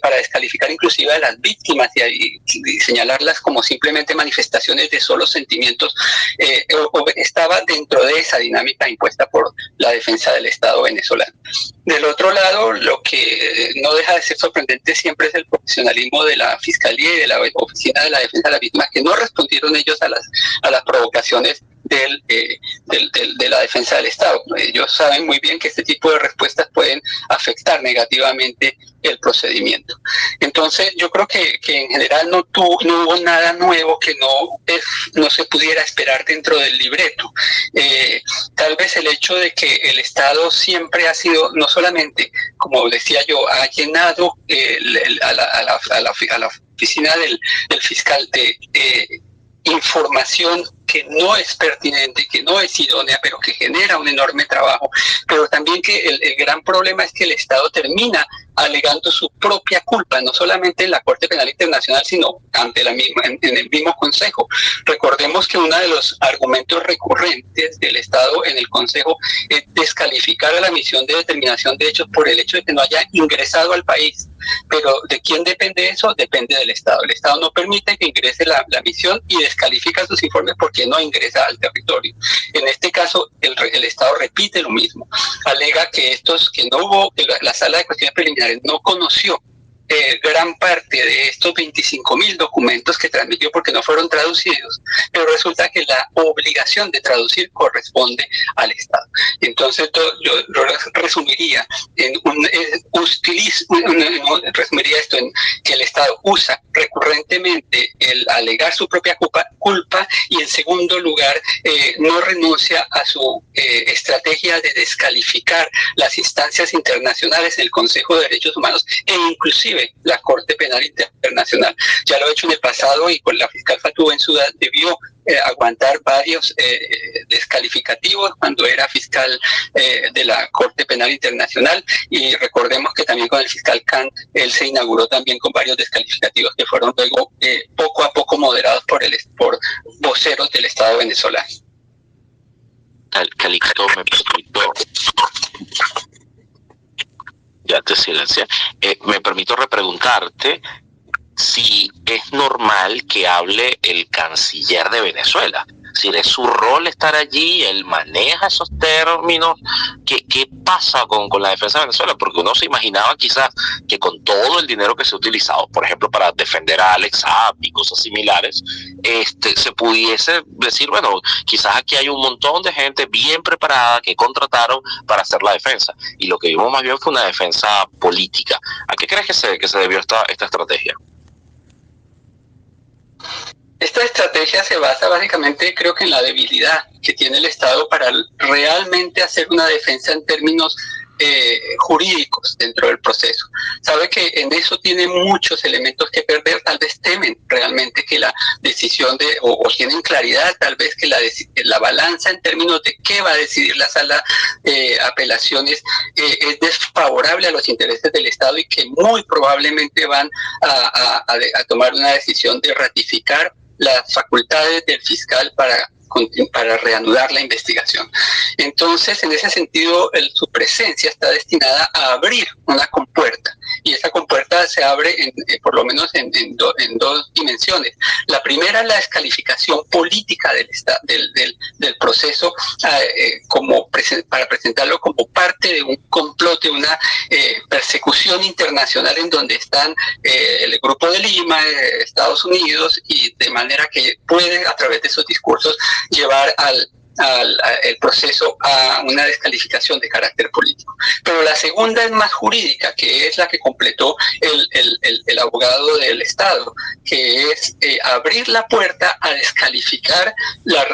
para descalificar inclusive a las víctimas y señalarlas como simplemente manifestaciones de solos sentimientos estaba dentro de esa dinámica impuesta por la defensa del Estado venezolano. Del otro lado, lo que no deja de ser sorprendente siempre es el profesionalismo de la Fiscalía y de la Oficina de la Defensa de las Víctimas, que no respondieron ellos a las provocaciones de la defensa del Estado. Ellos saben muy bien que este tipo de respuestas pueden afectar negativamente el procedimiento. Entonces, yo creo que en general no hubo nada nuevo que no se pudiera esperar dentro del libreto. Tal vez el hecho de que el Estado siempre ha sido, no solamente, como decía yo, ha llenado a la oficina del fiscal de información que no es pertinente, que no es idónea, pero que genera un enorme trabajo, pero también que el gran problema es que el Estado termina alegando su propia culpa, no solamente en la Corte Penal Internacional, sino ante la misma, en el mismo Consejo. Recordemos que uno de los argumentos recurrentes del Estado en el Consejo es descalificar a la misión de determinación de hechos por el hecho de que no haya ingresado al país. Pero ¿de quién depende eso? Depende del Estado. El Estado no permite que ingrese la misión y descalifica sus informes porque no ingresa al territorio. En este caso, el Estado repite lo mismo. Alega que la Sala de Cuestiones Preliminares no conoció gran parte de estos 25.000 documentos que transmitió porque no fueron traducidos, pero resulta que la obligación de traducir corresponde al Estado. Entonces yo resumiría resumiría esto en que el Estado usa recurrentemente el alegar su propia culpa y en segundo lugar no renuncia a su estrategia de descalificar las instancias internacionales, el Consejo de Derechos Humanos e inclusive la Corte Penal Internacional. Ya lo ha hecho en el pasado y con la fiscal Fatou Bensouda debió aguantar varios descalificativos cuando era fiscal de la Corte Penal Internacional, y recordemos que también con el fiscal Khan él se inauguró también con varios descalificativos que fueron luego poco a poco moderados por voceros del Estado venezolano. Calixto, me permito... Ya te silencié. Me permito repreguntarte si es normal que hable el canciller de Venezuela. Si es su rol estar allí, él maneja esos términos. ¿Qué pasa con la defensa de Venezuela? Porque uno se imaginaba quizás que con todo el dinero que se ha utilizado, por ejemplo, para defender a Alex Saab y cosas similares, se pudiese decir, bueno, quizás aquí hay un montón de gente bien preparada que contrataron para hacer la defensa. Y lo que vimos más bien fue una defensa política. ¿A qué crees que se debió esta estrategia? Esta estrategia se basa básicamente, creo que en la debilidad que tiene el Estado para realmente hacer una defensa en términos jurídicos dentro del proceso. Sabe que en eso tiene muchos elementos que perder, tal vez temen realmente que la decisión o tienen claridad tal vez que la balanza en términos de qué va a decidir la sala de apelaciones es desfavorable a los intereses del Estado y que muy probablemente van a tomar una decisión de ratificar las facultades del fiscal para reanudar la investigación. Entonces, en ese sentido, su presencia está destinada a abrir una compuerta, y esa compuerta se abre por lo menos en dos dimensiones. La primera es la descalificación política del proceso para presentarlo como parte de un complot, de una persecución internacional en donde están el Grupo de Lima, Estados Unidos, y de manera que puede a través de esos discursos llevar el proceso a una descalificación de carácter político. Pero la segunda es más jurídica, que es la que completó el abogado del Estado, que es abrir la puerta a descalificar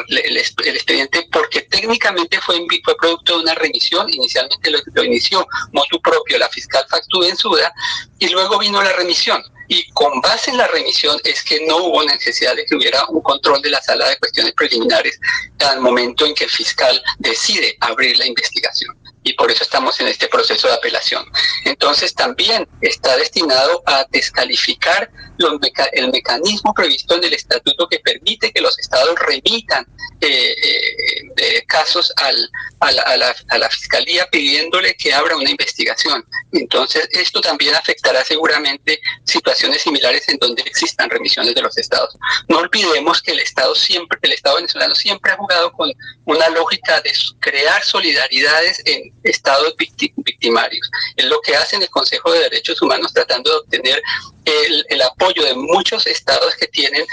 el expediente, porque técnicamente fue producto de una remisión. Inicialmente lo inició motu propio la fiscal Fatou Bensouda y luego vino la remisión. Y con base en la remisión es que no hubo necesidad de que hubiera un control de la sala de cuestiones preliminares al momento en que el fiscal decide abrir la investigación. Y por eso estamos en este proceso de apelación. Entonces también está destinado a descalificar el mecanismo previsto en el estatuto que permite que los estados remitan casos a la fiscalía pidiéndole que abra una investigación. Entonces esto también afectará seguramente situaciones similares en donde existan remisiones de los estados. No olvidemos que el Estado venezolano siempre ha jugado con una lógica de crear solidaridades en estados victimarios. Es lo que hace en el Consejo de Derechos Humanos, tratando de obtener el apoyo de muchos estados que tienen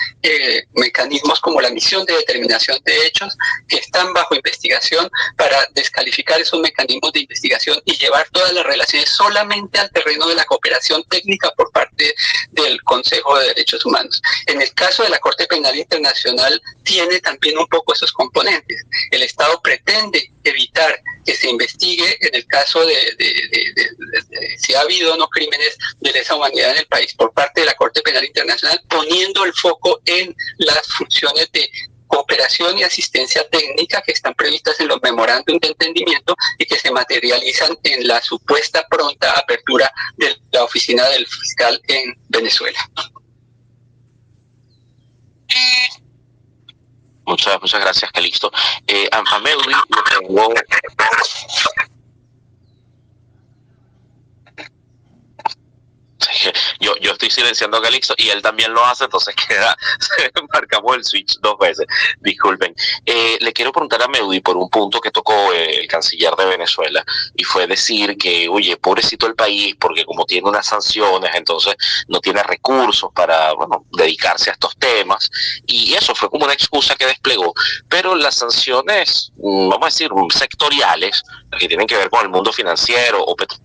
mecanismos como la misión de determinación de hechos, que están bajo investigación, para descalificar esos mecanismos de investigación y llevar todas las relaciones solamente al terreno de la cooperación técnica por parte del Consejo de Derechos Humanos. En el caso de la Corte Penal Internacional tiene también un poco esos componentes. El Estado pretende evitar que se investigue en el caso de si ha habido o no crímenes de lesa humanidad en el país por parte de la Corte Penal Internacional, poniendo el foco en las funciones de cooperación y asistencia técnica que están previstas en los memorándum de entendimiento y que se materializan en la supuesta pronta apertura de la oficina del fiscal en Venezuela. Muchas gracias, Calixto. A Meudy le tengo... Yo estoy silenciando a Calixto y él también lo hace, entonces marcamos el switch 2 veces, disculpen. Le quiero preguntar a Meudy por un punto que tocó el canciller de Venezuela, y fue decir que, oye, pobrecito el país, porque como tiene unas sanciones, entonces no tiene recursos para, bueno, dedicarse a estos temas, y eso fue como una excusa que desplegó. Pero las sanciones, vamos a decir, sectoriales, las que tienen que ver con el mundo financiero o petrolero,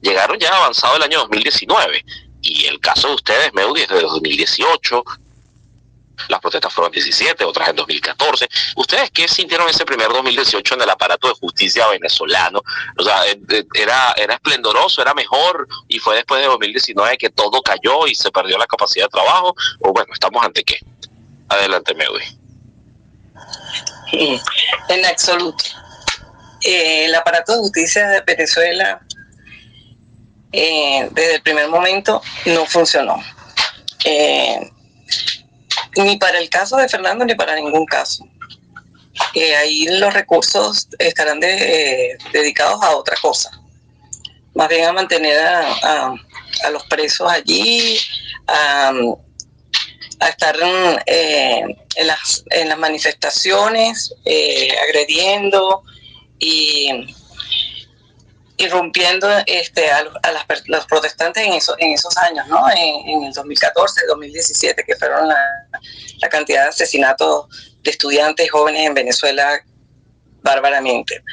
llegaron ya avanzado el año 2019, y el caso de ustedes, Meudy, es de 2018, las protestas fueron en 2017, otras en 2014. ¿Ustedes qué sintieron ese primer 2018 en el aparato de justicia venezolano? O sea, ¿era esplendoroso, era mejor, y fue después de 2019 que todo cayó y se perdió la capacidad de trabajo? O bueno, ¿estamos ante qué? Adelante, Meudy. En absoluto. El aparato de justicia de Venezuela desde el primer momento no funcionó, ni para el caso de Fernando ni para ningún caso. Ahí los recursos estarán dedicados a otra cosa, más bien a mantener a los presos allí, a estar en las manifestaciones, agrediendo y rompiendo a los protestantes en esos años, ¿no? En el 2014, 2017, que fueron la cantidad de asesinatos de estudiantes jóvenes en Venezuela bárbaramente.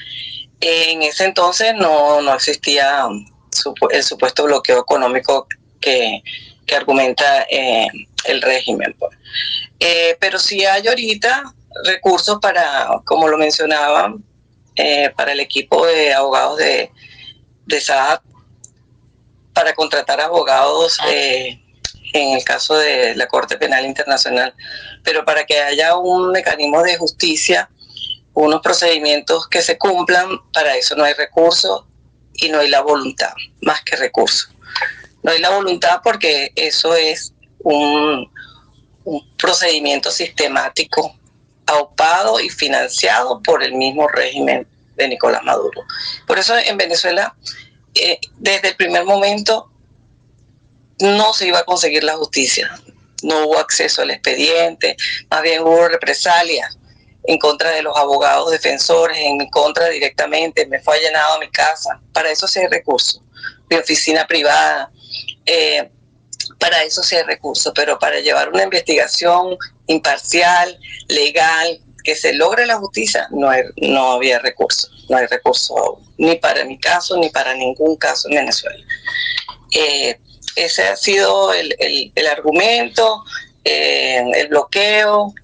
En ese entonces no existía el supuesto bloqueo económico que argumenta el régimen, pues. Pero sí hay ahorita recursos para, como lo mencionaba, para el equipo de abogados de SAAD, para contratar abogados en el caso de la Corte Penal Internacional, pero para que haya un mecanismo de justicia, unos procedimientos que se cumplan, para eso no hay recursos y no hay la voluntad, más que recursos. No hay la voluntad porque eso es un procedimiento sistemático, aupado y financiado por el mismo régimen de Nicolás Maduro. Por eso en Venezuela, desde el primer momento, no se iba a conseguir la justicia. No hubo acceso al expediente, más bien hubo represalias en contra de los abogados defensores, en mi contra directamente, me fue allanado mi casa. Para eso sí hay recursos. Mi oficina privada, para eso sí hay recursos, pero para llevar una investigación imparcial, legal, que se logre la justicia, no había recursos. No hay recursos ni para mi caso, ni para ningún caso en Venezuela. Ese ha sido el argumento, el bloqueo,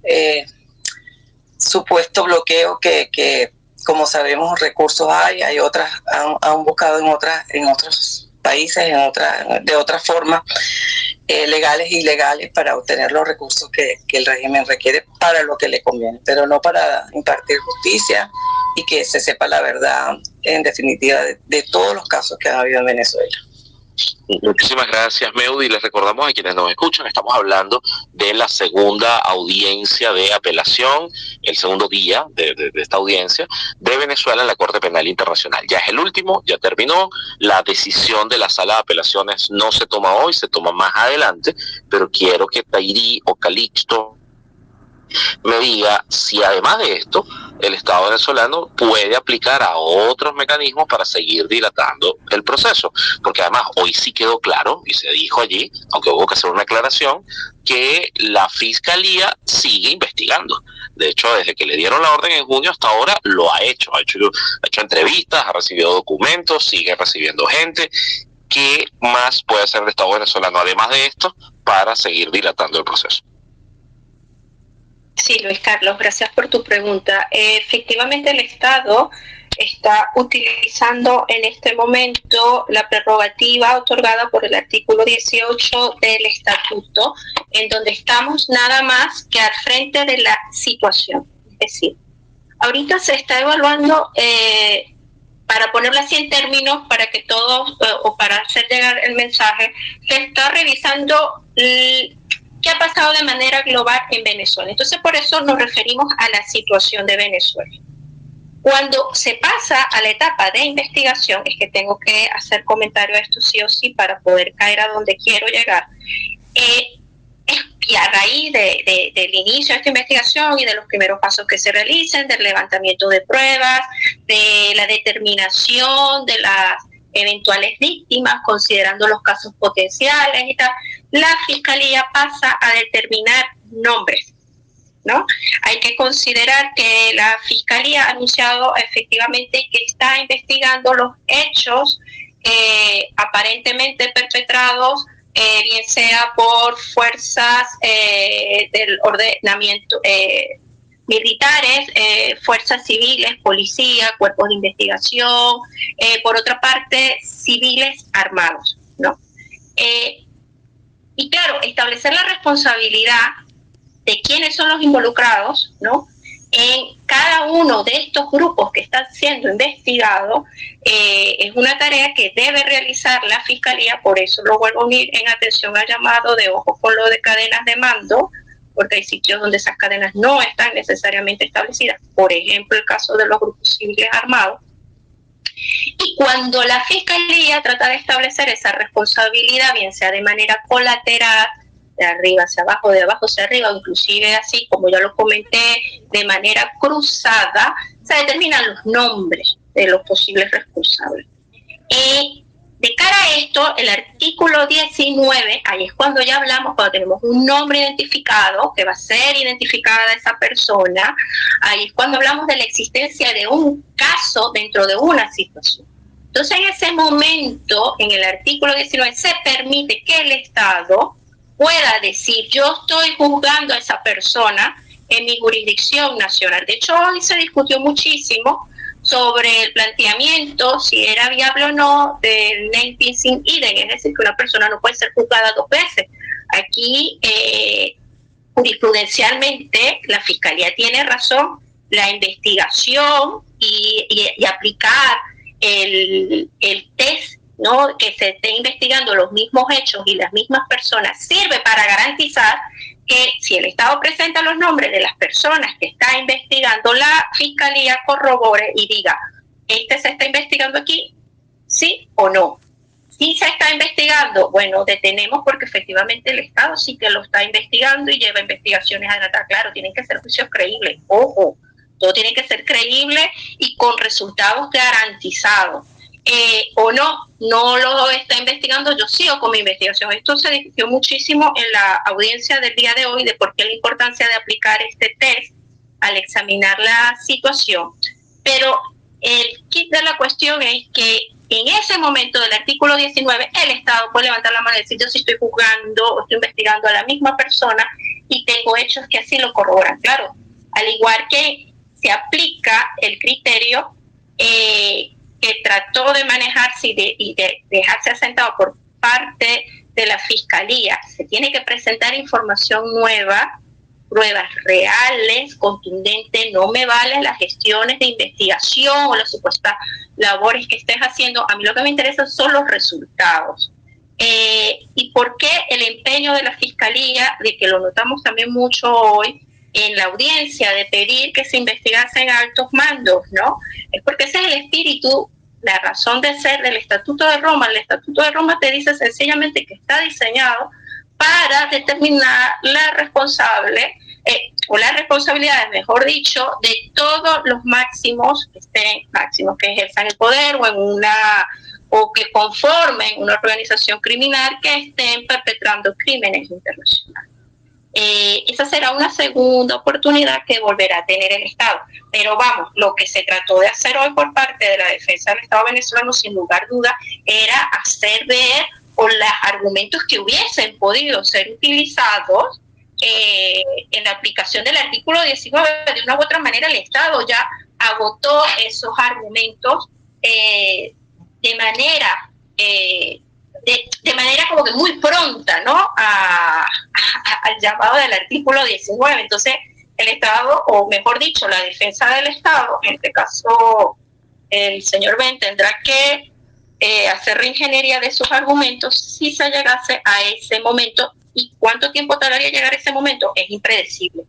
supuesto bloqueo que como sabemos recursos hay otras, han buscado en otros países, de otra forma, legales e ilegales, para obtener los recursos que el régimen requiere para lo que le conviene, pero no para impartir justicia y que se sepa la verdad, en definitiva, de todos los casos que ha habido en Venezuela. Muchísimas gracias, Meudy. Les recordamos a quienes nos escuchan, estamos hablando de la segunda audiencia de apelación, el segundo día de esta audiencia de Venezuela en la Corte Penal Internacional. Ya es el último, ya terminó. La decisión de la sala de apelaciones no se toma hoy, se toma más adelante, pero quiero que Tairí o Calixto me diga si además de esto el Estado venezolano puede aplicar a otros mecanismos para seguir dilatando el proceso, porque además hoy sí quedó claro y se dijo allí, aunque hubo que hacer una aclaración, que la Fiscalía sigue investigando. De hecho, desde que le dieron la orden en junio hasta ahora lo ha hecho entrevistas, ha recibido documentos, sigue recibiendo gente. ¿Qué más puede hacer el Estado venezolano además de esto para seguir dilatando el proceso? Sí, Luis Carlos, gracias por tu pregunta. Efectivamente, el Estado está utilizando en este momento la prerrogativa otorgada por el artículo 18 del estatuto, en donde estamos nada más que al frente de la situación. Es decir, ahorita se está evaluando, para ponerlo así en términos, para que todos, o para hacer llegar el mensaje, se está revisando qué ha pasado de manera global en Venezuela. Entonces, por eso nos referimos a la situación de Venezuela. Cuando se pasa a la etapa de investigación, es que tengo que hacer comentario a esto sí o sí para poder caer a donde quiero llegar, y a raíz del inicio de esta investigación y de los primeros pasos que se realicen, del levantamiento de pruebas, de la determinación de las eventuales víctimas, considerando los casos potenciales y tal, la Fiscalía pasa a determinar nombres, ¿no? Hay que considerar que la Fiscalía ha anunciado efectivamente que está investigando los hechos aparentemente perpetrados, bien sea por fuerzas del ordenamiento militares, fuerzas civiles, policía, cuerpos de investigación, por otra parte, civiles armados, ¿no? Y claro, establecer la responsabilidad de quiénes son los involucrados, ¿no?, en cada uno de estos grupos que están siendo investigados, es una tarea que debe realizar la Fiscalía. Por eso lo vuelvo a unir en atención al llamado de ojo con lo de cadenas de mando, porque hay sitios donde esas cadenas no están necesariamente establecidas, por ejemplo el caso de los grupos civiles armados. Y cuando la Fiscalía trata de establecer esa responsabilidad, bien sea de manera colateral, de arriba hacia abajo, de abajo hacia arriba, inclusive así, como ya lo comenté, de manera cruzada, se determinan los nombres de los posibles responsables. De cara a esto, el artículo 19, ahí es cuando ya hablamos, cuando tenemos un nombre identificado, que va a ser identificada esa persona, ahí es cuando hablamos de la existencia de un caso dentro de una situación. Entonces, en ese momento, en el artículo 19, se permite que el Estado pueda decir, yo estoy juzgando a esa persona en mi jurisdicción nacional. De hecho, hoy se discutió muchísimo sobre el planteamiento, si era viable o no, del name sin idem, es decir, que una persona no puede ser juzgada dos veces. Aquí, jurisprudencialmente, la Fiscalía tiene razón, la investigación y aplicar el test, ¿no?, que se esté investigando los mismos hechos y las mismas personas, sirve para garantizar que si el Estado presenta los nombres de las personas que está investigando, la Fiscalía corrobore y diga, ¿este se está investigando aquí? ¿Sí o no? Si se está investigando, bueno, detenemos porque efectivamente el Estado sí que lo está investigando y lleva investigaciones adelantadas. Claro, tienen que ser juicios creíbles, ojo, todo tiene que ser creíble y con resultados garantizados. O no lo está investigando, yo sigo con mi investigación. Esto se discutió muchísimo en la audiencia del día de hoy de por qué la importancia de aplicar este test al examinar la situación. Pero el kit de la cuestión es que en ese momento del artículo 19, el Estado puede levantar la mano y decir, yo sí estoy juzgando o estoy investigando a la misma persona y tengo hechos que así lo corroboran. Claro, al igual que se aplica el criterio que trató de manejarse y de dejarse asentado por parte de la Fiscalía, se tiene que presentar información nueva, pruebas reales, contundentes. No me valen las gestiones de investigación o las supuestas labores que estés haciendo. A mí lo que me interesa son los resultados. ¿Y por qué el empeño de la Fiscalía, de que lo notamos también mucho hoy en la audiencia, de pedir que se investigasen altos mandos, ¿no? Es porque ese es el espíritu, la razón de ser del Estatuto de Roma. El Estatuto de Roma te dice sencillamente que está diseñado para determinar la responsable, o las responsabilidades, mejor dicho, de todos los máximos que ejerzan el poder o que conformen una organización criminal que estén perpetrando crímenes internacionales. Esa será una segunda oportunidad que volverá a tener el Estado. Pero vamos, lo que se trató de hacer hoy por parte de la defensa del Estado venezolano, sin lugar a duda, era hacer ver con los argumentos que hubiesen podido ser utilizados en la aplicación del artículo 19. De una u otra manera, el Estado ya agotó esos argumentos de manera como que muy pronta, ¿no? Al llamado del artículo 19. Entonces, el Estado, o mejor dicho, la defensa del Estado, en este caso el señor Ben, tendrá que hacer reingeniería de sus argumentos si se llegase a ese momento. ¿Y cuánto tiempo tardaría llegar a ese momento? Es impredecible.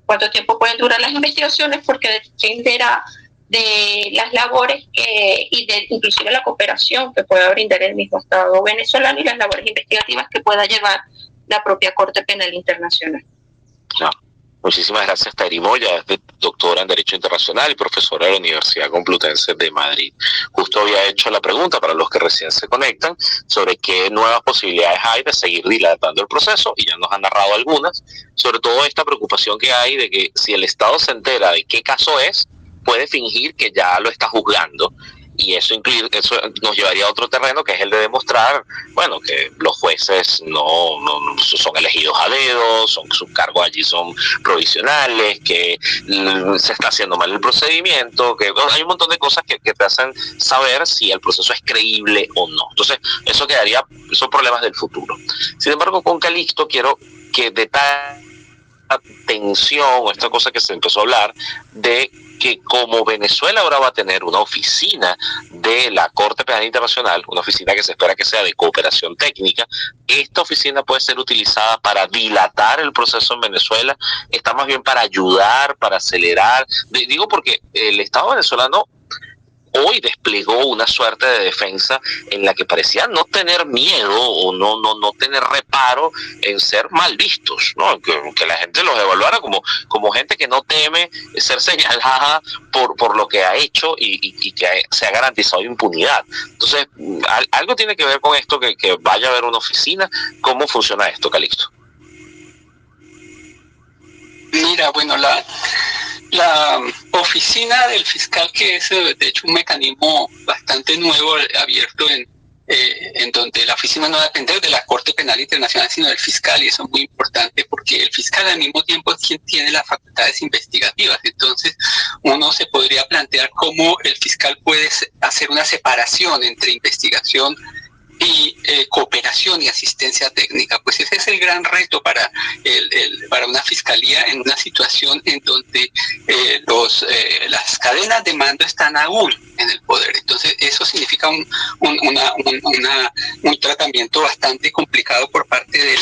¿Cuánto tiempo pueden durar las investigaciones? Porque dependerá de las labores y de inclusive la cooperación que pueda brindar el mismo Estado venezolano y las labores investigativas que pueda llevar la propia Corte Penal Internacional. No. Muchísimas gracias, Tairi Moya, doctora en Derecho Internacional y profesora de la Universidad Complutense de Madrid. Justo había hecho la pregunta para los que recién se conectan sobre qué nuevas posibilidades hay de seguir dilatando el proceso, y ya nos han narrado algunas, sobre todo esta preocupación que hay de que si el Estado se entera de qué caso es, puede fingir que ya lo está juzgando, y eso nos llevaría a otro terreno, que es el de demostrar, bueno, que los jueces no son elegidos a dedo, sus cargos allí son provisionales, que se está haciendo mal el procedimiento, que hay un montón de cosas que te hacen saber si el proceso es creíble o no. Entonces, son problemas del futuro. Sin embargo, con Calixto quiero que detalle la tensión, o esta cosa que se empezó a hablar, de que como Venezuela ahora va a tener una oficina de la Corte Penal Internacional, una oficina que se espera que sea de cooperación técnica, esta oficina puede ser utilizada para dilatar el proceso en Venezuela, está más bien para ayudar, para acelerar. Digo porque el Estado venezolano hoy desplegó una suerte de defensa en la que parecía no tener miedo o no tener reparo en ser mal vistos, ¿no? Que la gente los evaluara como gente que no teme ser señalada por lo que ha hecho y que se ha garantizado impunidad. Entonces, algo tiene que ver con esto, que vaya a haber una oficina. ¿Cómo funciona esto, Calixto? Mira, bueno, la oficina del fiscal, que es de hecho un mecanismo bastante nuevo, abierto en donde la oficina no va a depender de la Corte Penal Internacional, sino del fiscal, y eso es muy importante porque el fiscal al mismo tiempo es quien tiene las facultades investigativas. Entonces uno se podría plantear cómo el fiscal puede hacer una separación entre investigación y cooperación y asistencia técnica. Pues ese es el gran reto para una fiscalía en una situación en donde las cadenas de mando están aún en el poder. Entonces eso significa un tratamiento bastante complicado por parte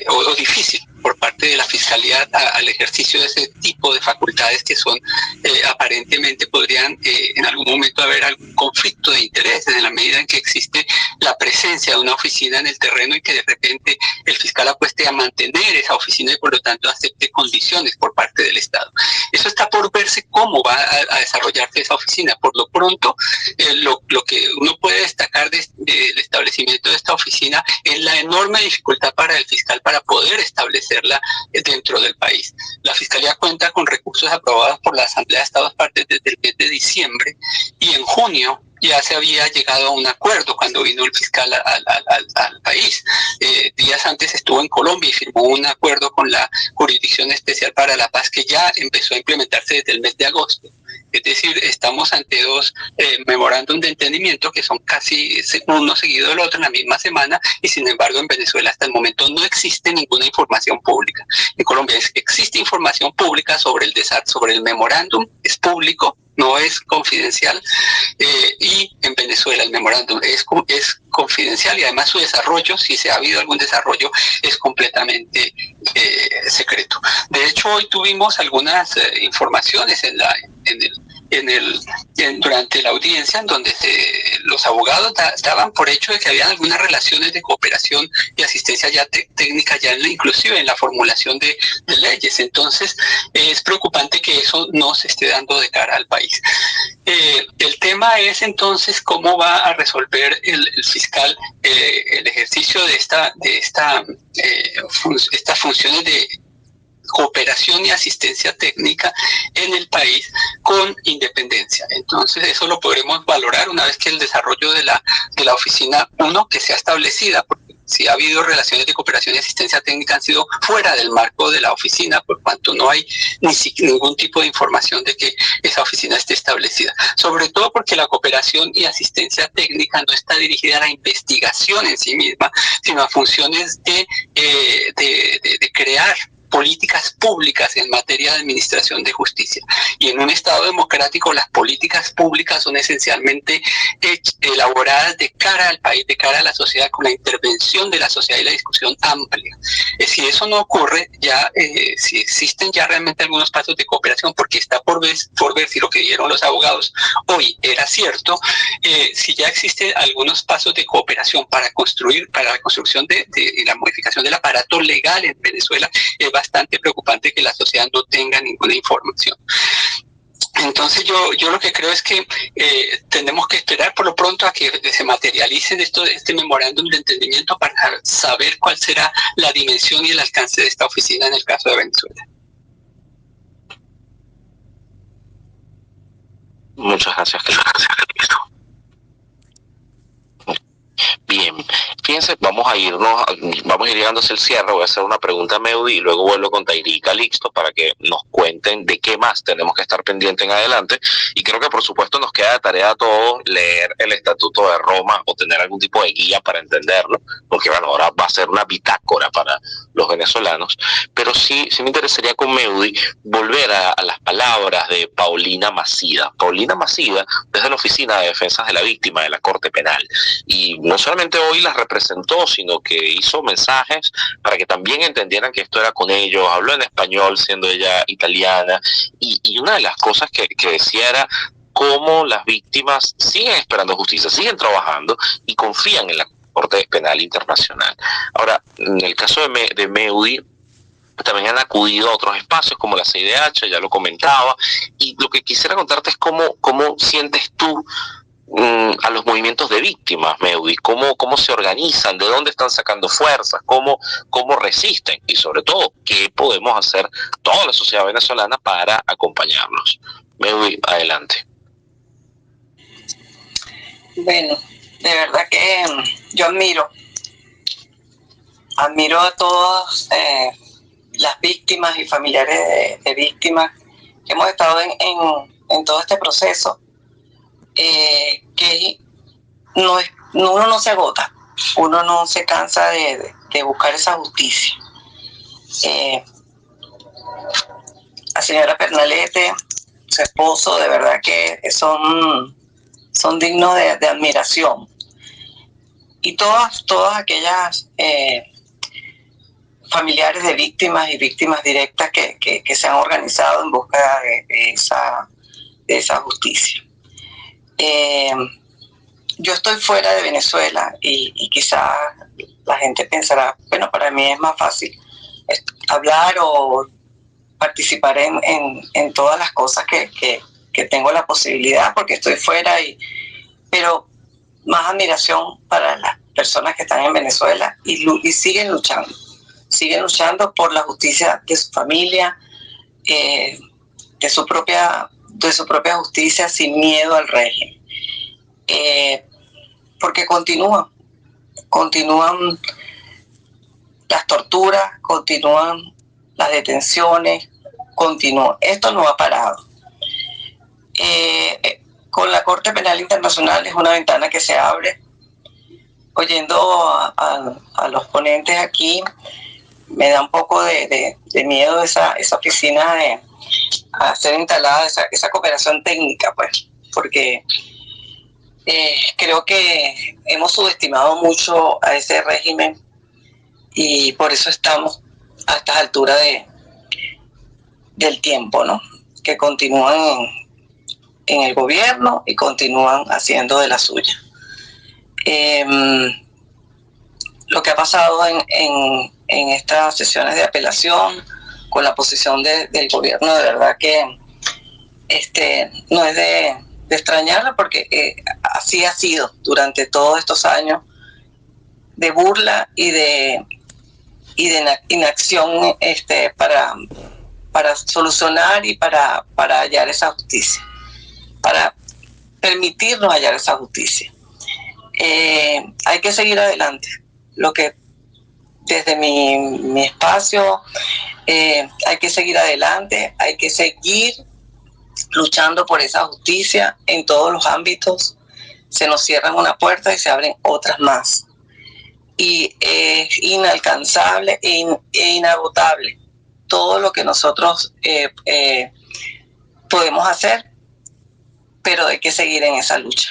o difícil por parte de la Fiscalía al ejercicio de ese tipo de facultades que son aparentemente podrían en algún momento haber algún conflicto de intereses en la medida en que existe la presencia de una oficina en el terreno y que de repente el fiscal apueste a mantener esa oficina y por lo tanto acepte condiciones por parte del Estado. Eso está por verse cómo va a desarrollarse esa oficina. Por lo pronto, lo que uno puede destacar del establecimiento de esta oficina es la enorme dificultad para el fiscal para poder establecerla dentro del país. La Fiscalía cuenta con recursos aprobados por la Asamblea de Estados Partes desde el mes de diciembre, y en junio ya se había llegado a un acuerdo cuando vino el fiscal al país. Días antes estuvo en Colombia y firmó un acuerdo con la Jurisdicción Especial para la Paz que ya empezó a implementarse desde el mes de agosto. Es decir, estamos ante dos memorándum de entendimiento que son casi uno seguido del otro en la misma semana, y sin embargo en Venezuela hasta el momento no existe ninguna información pública. En Colombia existe información pública sobre el memorándum, es público, no es confidencial, y en Venezuela el memorándum es confidencial, y además su desarrollo, si se ha habido algún desarrollo, es completamente secreto. De hecho, hoy tuvimos algunas informaciones durante la audiencia en donde los abogados daban por hecho de que había algunas relaciones de cooperación y asistencia ya técnica ya inclusive en la formulación de leyes. Entonces es preocupante que eso no se esté dando de cara al país. El tema es entonces cómo va a resolver el fiscal el ejercicio de estas funciones de cooperación y asistencia técnica en el país con independencia. Entonces eso lo podremos valorar una vez que el desarrollo de la oficina, que sea establecida, porque Si ha habido relaciones de cooperación y asistencia técnica, han sido fuera del marco de la oficina, por cuanto no hay ningún tipo de información de que esa oficina esté establecida. Sobre todo porque la cooperación y asistencia técnica no está dirigida a la investigación en sí misma, sino a funciones de crear políticas públicas en materia de administración de justicia. Y en un Estado democrático las políticas públicas son esencialmente elaboradas de cara al país, de cara a la sociedad, con la intervención de la sociedad y la discusión amplia. Si eso no ocurre, ya si existen ya realmente algunos pasos de cooperación, porque está por ver si lo que dieron los abogados hoy era cierto, si ya existen algunos pasos de cooperación para la construcción y la modificación del aparato legal en Venezuela, es bastante preocupante que la sociedad no tenga ninguna información. Entonces yo lo que creo es que tenemos que esperar por lo pronto a que se materialicen este memorándum de entendimiento para saber cuál será la dimensión y el alcance de esta oficina en el caso de Venezuela. Muchas gracias. Bien, fíjense, vamos a ir llegando hacia el cierre. Voy a hacer una pregunta a Meudi y luego vuelvo con Tairi y Calixto para que nos cuenten de qué más tenemos que estar pendientes en adelante. Y creo que por supuesto nos queda de tarea a todos leer el Estatuto de Roma o tener algún tipo de guía para entenderlo, porque bueno, ahora va a ser una bitácora para los venezolanos. Pero sí me interesaría con Meudi volver a las palabras de Paulina Macida. Paulina Macida, desde la Oficina de Defensas de la Víctima de la Corte Penal. Y no solamente hoy las representó, sino que hizo mensajes para que también entendieran que esto era con ellos. Habló en español, siendo ella italiana, y una de las cosas que decía era cómo las víctimas siguen esperando justicia, siguen trabajando y confían en la Corte Penal Internacional. Ahora, en el caso de Meudi, también han acudido a otros espacios como la CIDH, ya lo comentaba, y lo que quisiera contarte es cómo sientes tú a los movimientos de víctimas, Meudi, cómo se organizan, de dónde están sacando fuerzas, cómo resisten y sobre todo qué podemos hacer toda la sociedad venezolana para acompañarlos. Meudi, adelante. Bueno, de verdad que yo admiro a todas las víctimas y familiares de víctimas que hemos estado en todo este proceso. Que uno no se agota, uno no se cansa de buscar esa justicia. La señora Pernalete, su esposo, de verdad que son dignos de admiración. Y todas aquellas familiares de víctimas y víctimas directas que se han organizado en búsqueda de esa justicia. Yo estoy fuera de Venezuela y quizás la gente pensará, bueno, para mí es más fácil hablar o participar en todas las cosas que tengo la posibilidad porque estoy fuera, pero más admiración para las personas que están en Venezuela y siguen luchando por la justicia de su familia, de su propia justicia, sin miedo al régimen. Porque continúan las torturas, continúan las detenciones, esto no ha parado. Con la Corte Penal Internacional es una ventana que se abre. Oyendo a los ponentes aquí, me da un poco de miedo esa oficina a ser instalada, esa cooperación técnica, pues, porque creo que hemos subestimado mucho a ese régimen y por eso estamos a estas alturas del tiempo, ¿no? Que continúan en el gobierno y continúan haciendo de la suya. Lo que ha pasado en estas sesiones de apelación con la posición del gobierno, de verdad que no es de extrañarla, porque así ha sido durante todos estos años de burla y de inacción para solucionar y para hallar esa justicia, para permitirnos hallar esa justicia. Hay que seguir adelante, lo que desde mi espacio hay que seguir adelante, hay que seguir luchando por esa justicia en todos los ámbitos. Se nos cierran una puerta y se abren otras más. Y es inalcanzable e inagotable todo lo que nosotros podemos hacer, pero hay que seguir en esa lucha.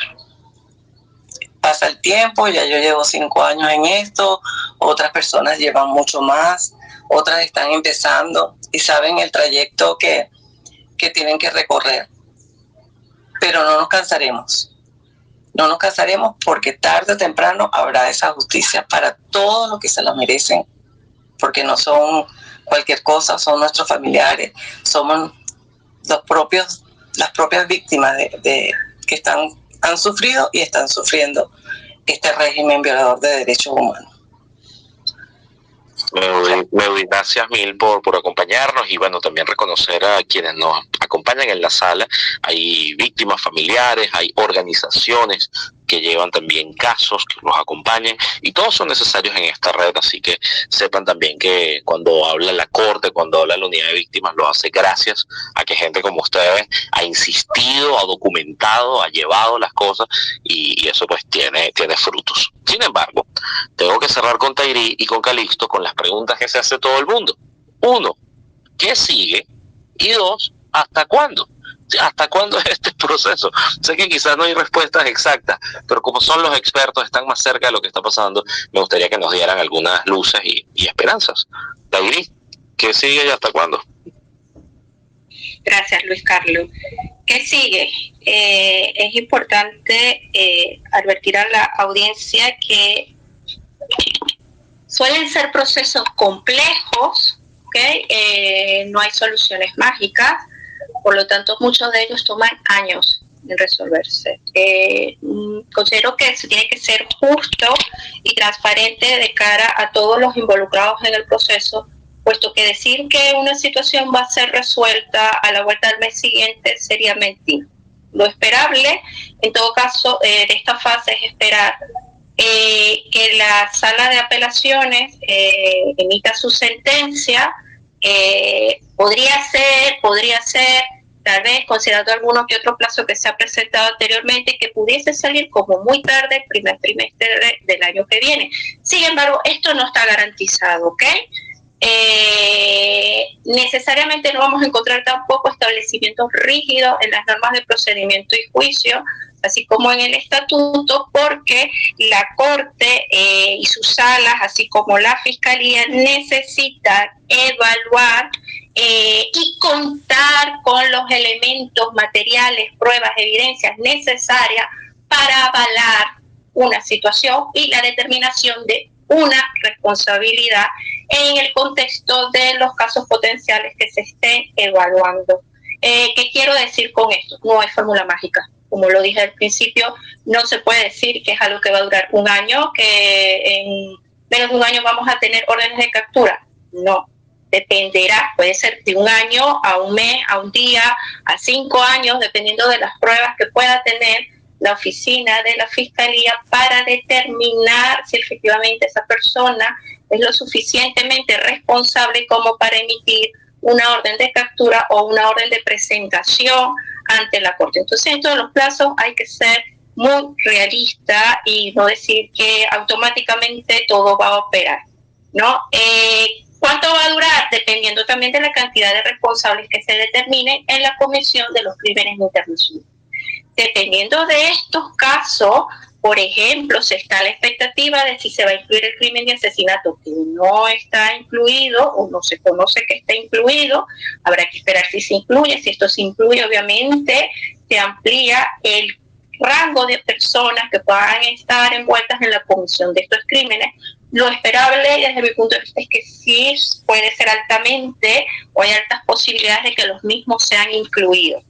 Pasa el tiempo, ya yo llevo 5 años en esto, otras personas llevan mucho más, otras están empezando y saben el trayecto que tienen que recorrer. Pero no nos cansaremos. No nos cansaremos porque tarde o temprano habrá esa justicia para todos los que se la merecen, porque no son cualquier cosa, son nuestros familiares, somos las propias víctimas que han sufrido y están sufriendo este régimen violador de derechos humanos. Meudi, gracias mil por acompañarnos y bueno, también reconocer a quienes nos acompañan en la sala. Hay víctimas familiares, hay organizaciones que llevan también casos, que los acompañan y todos son necesarios en esta red, así que sepan también que cuando habla la Corte, cuando habla la unidad de víctimas, lo hace gracias a que gente como ustedes ha insistido, ha documentado, ha llevado las cosas y eso pues tiene frutos. Sin embargo, tengo que cerrar con Tairi y con Calixto con las preguntas que se hace todo el mundo. 1, ¿qué sigue? Y 2, ¿hasta cuándo? ¿Hasta cuándo es este proceso? Sé que quizás no hay respuestas exactas, pero como son los expertos, están más cerca de lo que está pasando, me gustaría que nos dieran algunas luces y esperanzas. Tairi, ¿qué sigue y hasta cuándo? Gracias, Luis Carlos. ¿Qué sigue? Es importante advertir a la audiencia que suelen ser procesos complejos, ¿okay? No hay soluciones mágicas, por lo tanto muchos de ellos toman años en resolverse. Considero que se tiene que ser justo y transparente de cara a todos los involucrados en el proceso, puesto que decir que una situación va a ser resuelta a la vuelta del mes siguiente sería mentir. Lo esperable, en todo caso, de esta fase es esperar que la sala de apelaciones emita su sentencia. Podría ser, tal vez, considerando alguno que otro plazo que se ha presentado anteriormente, que pudiese salir como muy tarde el primer trimestre del año que viene. Sin embargo, esto no está garantizado, ¿ok? Necesariamente no vamos a encontrar tampoco establecimientos rígidos en las normas de procedimiento y juicio, así como en el estatuto, porque la Corte y sus salas, así como la Fiscalía, necesitan evaluar y contar con los elementos materiales, pruebas, evidencias necesarias para avalar una situación y la determinación de una responsabilidad en el contexto de los casos potenciales que se estén evaluando. ¿Qué quiero decir con esto? No hay fórmula mágica. Como lo dije al principio, no se puede decir que es algo que va a durar un año, que en menos de un año vamos a tener órdenes de captura. No, dependerá, puede ser de un año a un mes, a un día, a 5 años, dependiendo de las pruebas que pueda tener la oficina de la Fiscalía para determinar si efectivamente esa persona es lo suficientemente responsable como para emitir una orden de captura o una orden de presentación ante la Corte. Entonces, en todos los plazos hay que ser muy realista y no decir que automáticamente todo va a operar, ¿no? ¿Cuánto va a durar? Dependiendo también de la cantidad de responsables que se determinen en la Comisión de los Crímenes Internacionales. Dependiendo de estos casos, por ejemplo, se está a la expectativa de si se va a incluir el crimen de asesinato que no está incluido o no se conoce que está incluido. Habrá que esperar si se incluye. Si esto se incluye, obviamente, se amplía el rango de personas que puedan estar envueltas en la comisión de estos crímenes. Lo esperable, desde mi punto de vista, es que sí puede ser altamente o hay altas posibilidades de que los mismos sean incluidos.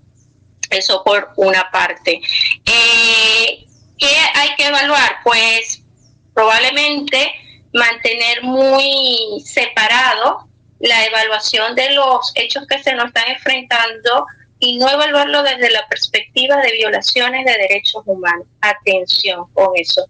Eso por una parte. ¿Qué hay que evaluar? Pues probablemente mantener muy separado la evaluación de los hechos que se nos están enfrentando y no evaluarlo desde la perspectiva de violaciones de derechos humanos. Atención con eso.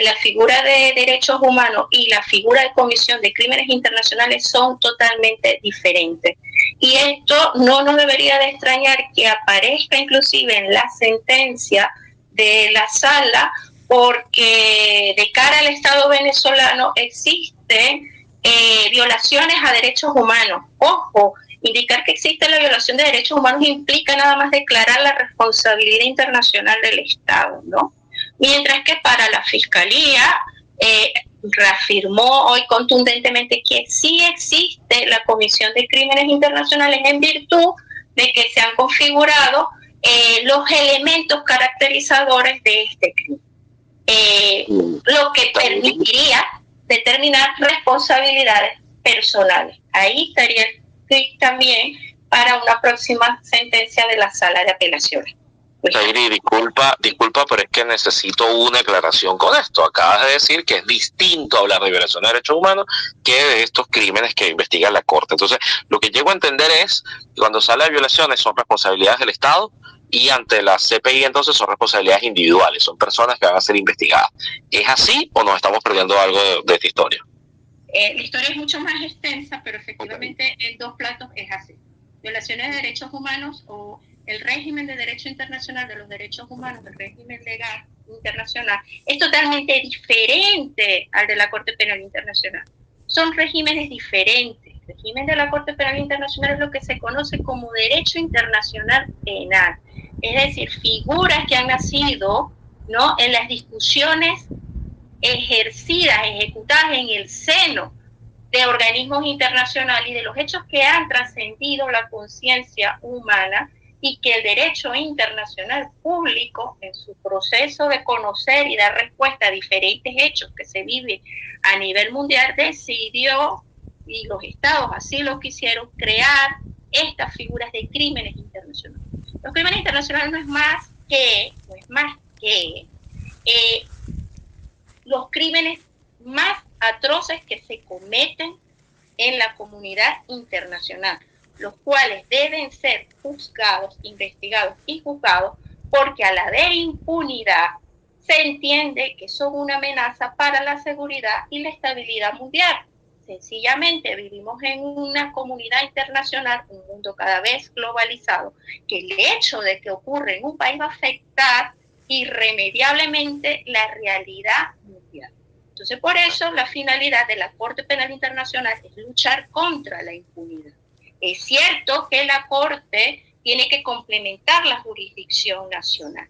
la figura de derechos humanos y la figura de comisión de crímenes internacionales son totalmente diferentes. Y esto no nos debería de extrañar que aparezca inclusive en la sentencia de la sala, porque de cara al Estado venezolano existen violaciones a derechos humanos. Ojo, indicar que existe la violación de derechos humanos implica nada más declarar la responsabilidad internacional del Estado, ¿no? Mientras que para la Fiscalía reafirmó hoy contundentemente que sí existe la Comisión de Crímenes Internacionales en virtud de que se han configurado los elementos caracterizadores de este crimen, lo que permitiría determinar responsabilidades personales. Ahí estaría el clic también para una próxima sentencia de la Sala de Apelaciones. Tairi, disculpa, pero es que necesito una aclaración con esto. Acabas de decir que es distinto hablar de violación de derechos humanos que de estos crímenes que investiga la Corte. Entonces, lo que llego a entender es que cuando se habla de violaciones son responsabilidades del Estado y ante la CPI entonces son responsabilidades individuales, son personas que van a ser investigadas. ¿Es así o nos estamos perdiendo algo de esta historia? La historia es mucho más extensa, pero efectivamente en dos platos es así. Violaciones de derechos humanos o el régimen de derecho internacional de los derechos humanos, el régimen legal internacional, es totalmente diferente al de la Corte Penal Internacional. Son regímenes diferentes. El régimen de la Corte Penal Internacional es lo que se conoce como derecho internacional penal. Es decir, figuras que han nacido, ¿no?, en las discusiones ejercidas, ejecutadas en el seno de organismos internacionales y de los hechos que han trascendido la conciencia humana, y que el derecho internacional público, en su proceso de conocer y dar respuesta a diferentes hechos que se viven a nivel mundial, decidió, y los estados así lo quisieron, crear estas figuras de crímenes internacionales. Los crímenes internacionales no es más que los crímenes más atroces que se cometen en la comunidad internacional, los cuales deben ser juzgados, investigados y juzgados, porque a la de impunidad se entiende que son una amenaza para la seguridad y la estabilidad mundial. Sencillamente vivimos en una comunidad internacional, un mundo cada vez globalizado, que el hecho de que ocurre en un país va a afectar irremediablemente la realidad mundial. Entonces, por eso la finalidad de la Corte Penal Internacional es luchar contra la impunidad. Es cierto que la Corte tiene que complementar la jurisdicción nacional.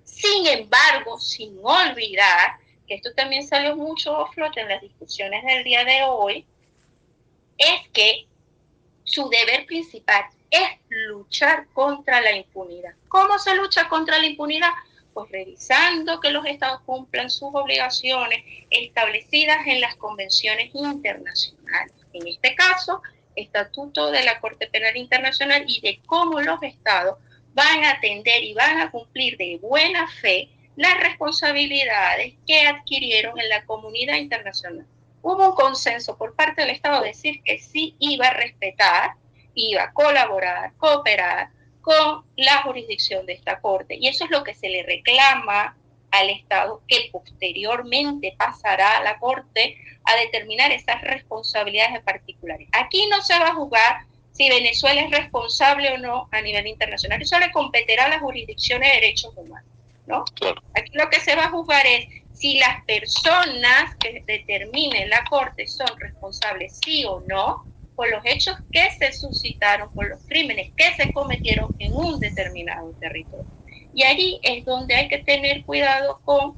Sin embargo, sin olvidar, que esto también salió mucho a flote en las discusiones del día de hoy, es que su deber principal es luchar contra la impunidad. ¿Cómo se lucha contra la impunidad? Pues revisando que los estados cumplan sus obligaciones establecidas en las convenciones internacionales. En este caso, Estatuto de la Corte Penal Internacional, y de cómo los estados van a atender y van a cumplir de buena fe las responsabilidades que adquirieron en la comunidad internacional. Hubo un consenso por parte del Estado de decir que sí iba a respetar, iba a colaborar, cooperar con la jurisdicción de esta Corte, y eso es lo que se le reclama al Estado, que posteriormente pasará a la Corte a determinar esas responsabilidades particulares. Aquí no se va a juzgar si Venezuela es responsable o no a nivel internacional, eso le competirá a las jurisdicciones de derechos humanos, ¿no? Aquí lo que se va a juzgar es si las personas que determine la Corte son responsables sí o no por los hechos que se suscitaron, por los crímenes que se cometieron en un determinado territorio. Y allí es donde hay que tener cuidado con,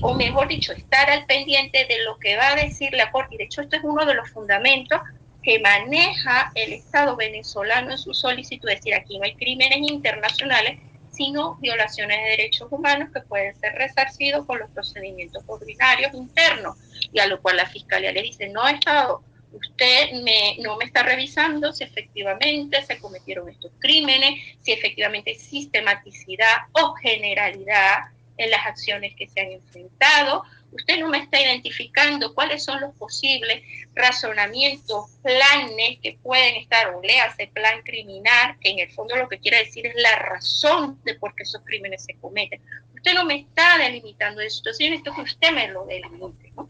o mejor dicho, estar al pendiente de lo que va a decir la Corte. Y de hecho, esto es uno de los fundamentos que maneja el Estado venezolano en su solicitud, es decir, aquí no hay crímenes internacionales, sino violaciones de derechos humanos que pueden ser resarcidos con los procedimientos ordinarios internos, y a lo cual la Fiscalía le dice: no, Estado, usted no me está revisando si efectivamente se cometieron estos crímenes, si efectivamente hay sistematicidad o generalidad en las acciones que se han enfrentado. Usted no me está identificando cuáles son los posibles razonamientos, planes que pueden estar, o léase plan criminal, que en el fondo lo que quiere decir es la razón de por qué esos crímenes se cometen. Usted no me está delimitando eso, entonces yo necesito que usted me lo delimite, ¿no?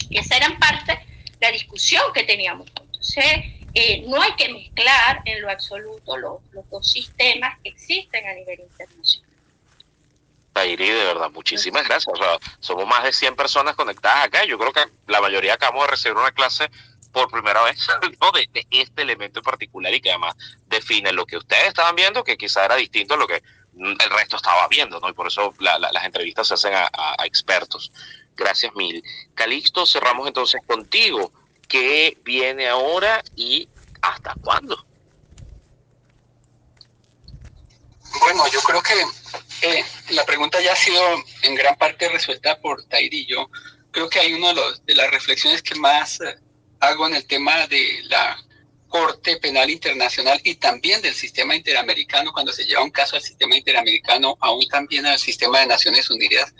Y esa era en parte la discusión que teníamos. Entonces, no hay que mezclar en lo absoluto los dos sistemas que existen a nivel internacional. Tairi, de verdad, muchísimas gracias. O sea, somos más de 100 personas conectadas acá. Yo creo que la mayoría acabamos de recibir una clase por primera vez, ¿no? de este elemento en particular, y que además define lo que ustedes estaban viendo, que quizá era distinto a lo que el resto estaba viendo, ¿no? Y por eso las entrevistas se hacen a expertos. Gracias mil. Calixto, cerramos entonces contigo. ¿Qué viene ahora y hasta cuándo? Bueno, yo creo que la pregunta ya ha sido en gran parte resuelta por Tairi. Yo creo que hay una de las reflexiones que más hago en el tema de la Corte Penal Internacional y también del sistema interamericano, cuando se lleva un caso al sistema interamericano, aún también al sistema de Naciones Unidas,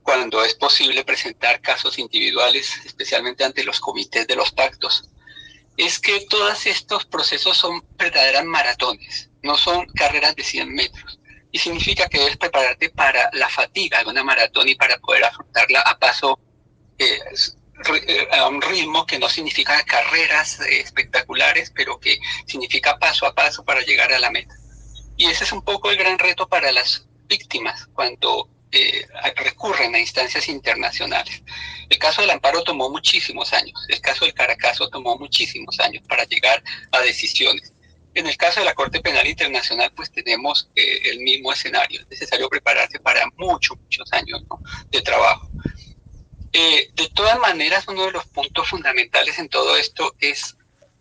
cuando es posible presentar casos individuales, especialmente ante los comités de los pactos, es que todos estos procesos son verdaderas maratones, no son carreras de 100 metros. Y significa que debes prepararte para la fatiga de una maratón y para poder afrontarla a paso, a un ritmo que no significa carreras espectaculares, pero que significa paso a paso para llegar a la meta. Y ese es un poco el gran reto para las víctimas cuando recurren a instancias internacionales. El caso del Amparo tomó muchísimos años, el caso del Caracazo tomó muchísimos años para llegar a decisiones. En el caso de la Corte Penal Internacional, pues tenemos el mismo escenario. Es necesario prepararse para muchos años, ¿no?, de trabajo. De todas maneras, uno de los puntos fundamentales en todo esto es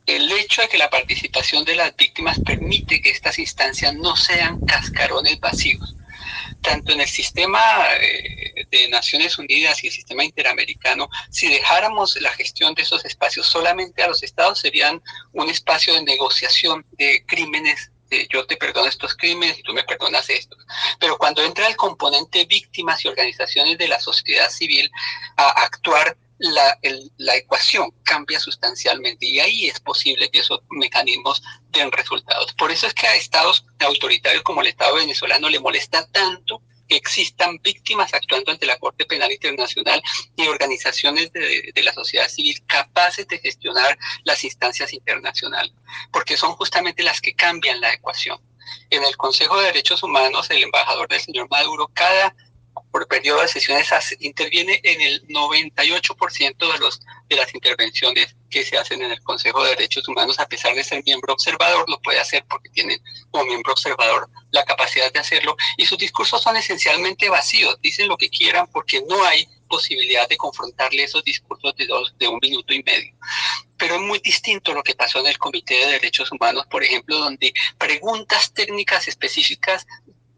el hecho de que la participación de las víctimas permite que estas instancias no sean cascarones vacíos. Tanto en el sistema de Naciones Unidas y el sistema interamericano, si dejáramos la gestión de esos espacios solamente a los estados, serían un espacio de negociación de crímenes. Yo te perdono estos crímenes y tú me perdonas estos. Pero cuando entra el componente víctimas y organizaciones de la sociedad civil a actuar, la ecuación cambia sustancialmente, y ahí es posible que esos mecanismos den resultados. Por eso es que a estados autoritarios como el Estado venezolano le molesta tanto que existan víctimas actuando ante la Corte Penal Internacional y organizaciones de la sociedad civil capaces de gestionar las instancias internacionales, porque son justamente las que cambian la ecuación. En el Consejo de Derechos Humanos, el embajador del señor Maduro, por periodo de sesiones, interviene en el 98% de las intervenciones que se hacen en el Consejo de Derechos Humanos. A pesar de ser miembro observador, lo puede hacer porque tiene como miembro observador la capacidad de hacerlo, y sus discursos son esencialmente vacíos, dicen lo que quieran porque no hay posibilidad de confrontarle esos discursos de 1 minuto y medio. Pero es muy distinto lo que pasó en el Comité de Derechos Humanos, por ejemplo, donde preguntas técnicas específicas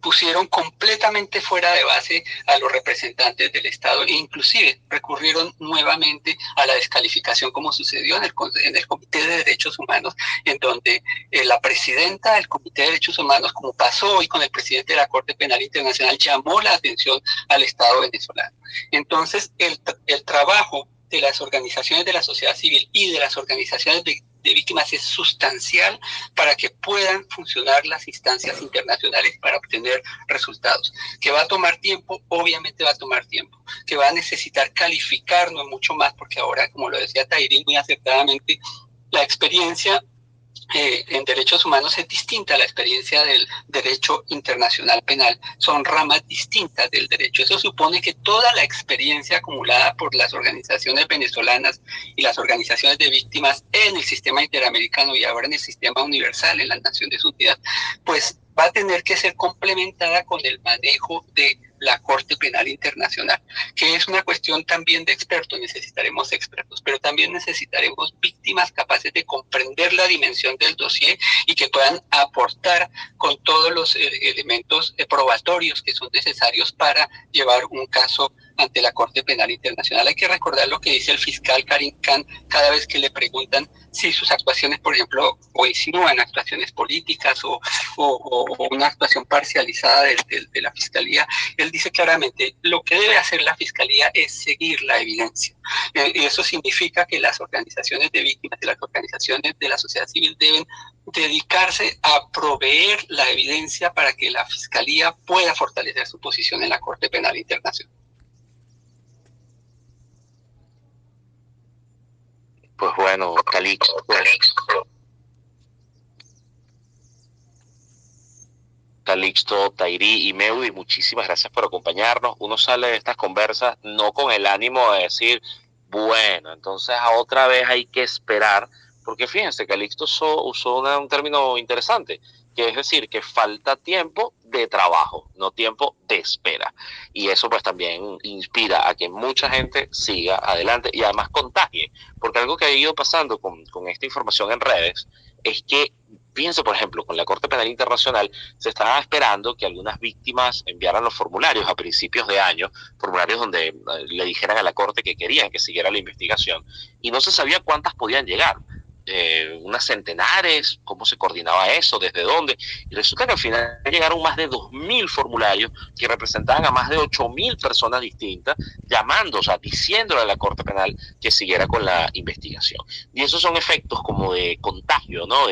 pusieron completamente fuera de base a los representantes del Estado, e inclusive recurrieron nuevamente a la descalificación, como sucedió en el Comité de Derechos Humanos, en donde la presidenta del Comité de Derechos Humanos, como pasó hoy con el presidente de la Corte Penal Internacional, llamó la atención al Estado venezolano. Entonces, el trabajo de las organizaciones de la sociedad civil y de las organizaciones de víctimas es sustancial para que puedan funcionar las instancias internacionales para obtener resultados. Que va a tomar tiempo, obviamente va a tomar tiempo. Que va a necesitar calificarnos mucho más, porque ahora, como lo decía Tairi muy acertadamente, la experiencia en derechos humanos es distinta a la experiencia del derecho internacional penal. Son ramas distintas del derecho. Eso supone que toda la experiencia acumulada por las organizaciones venezolanas y las organizaciones de víctimas en el sistema interamericano y ahora en el sistema universal en las Naciones Unidas, pues va a tener que ser complementada con el manejo de la Corte Penal Internacional, que es una cuestión también de expertos. Necesitaremos expertos, pero también necesitaremos víctimas capaces de comprender la dimensión del dossier y que puedan aportar con todos los elementos probatorios que son necesarios para llevar un caso ante la Corte Penal Internacional. Hay que recordar lo que dice el fiscal Karim Khan cada vez que le preguntan si sus actuaciones, por ejemplo, o insinúan actuaciones políticas o una actuación parcializada de la Fiscalía. Él dice claramente, lo que debe hacer la Fiscalía es seguir la evidencia. Y eso significa que las organizaciones de víctimas y las organizaciones de la sociedad civil deben dedicarse a proveer la evidencia para que la Fiscalía pueda fortalecer su posición en la Corte Penal Internacional. Pues bueno, Calixto, Tairí y Meudi, muchísimas gracias por acompañarnos. Uno sale de estas conversas no con el ánimo de decir, bueno, entonces a otra vez hay que esperar, porque fíjense, Calixto usó un término interesante, que es decir, que falta tiempo de trabajo, no tiempo de espera. Y eso pues también inspira a que mucha gente siga adelante y además contagie, porque algo que ha ido pasando con esta información en redes es que, fíjense, por ejemplo, con la Corte Penal Internacional se estaba esperando que algunas víctimas enviaran los formularios a principios de año, formularios donde le dijeran a la Corte que querían que siguiera la investigación, y no se sabía cuántas podían llegar. Unas centenares, cómo se coordinaba eso, desde dónde, y resulta que al final llegaron más de 2.000 formularios que representaban a más de 8.000 personas distintas, llamando, o sea, diciéndole a la Corte Penal que siguiera con la investigación. Y esos son efectos como de contagio, ¿no?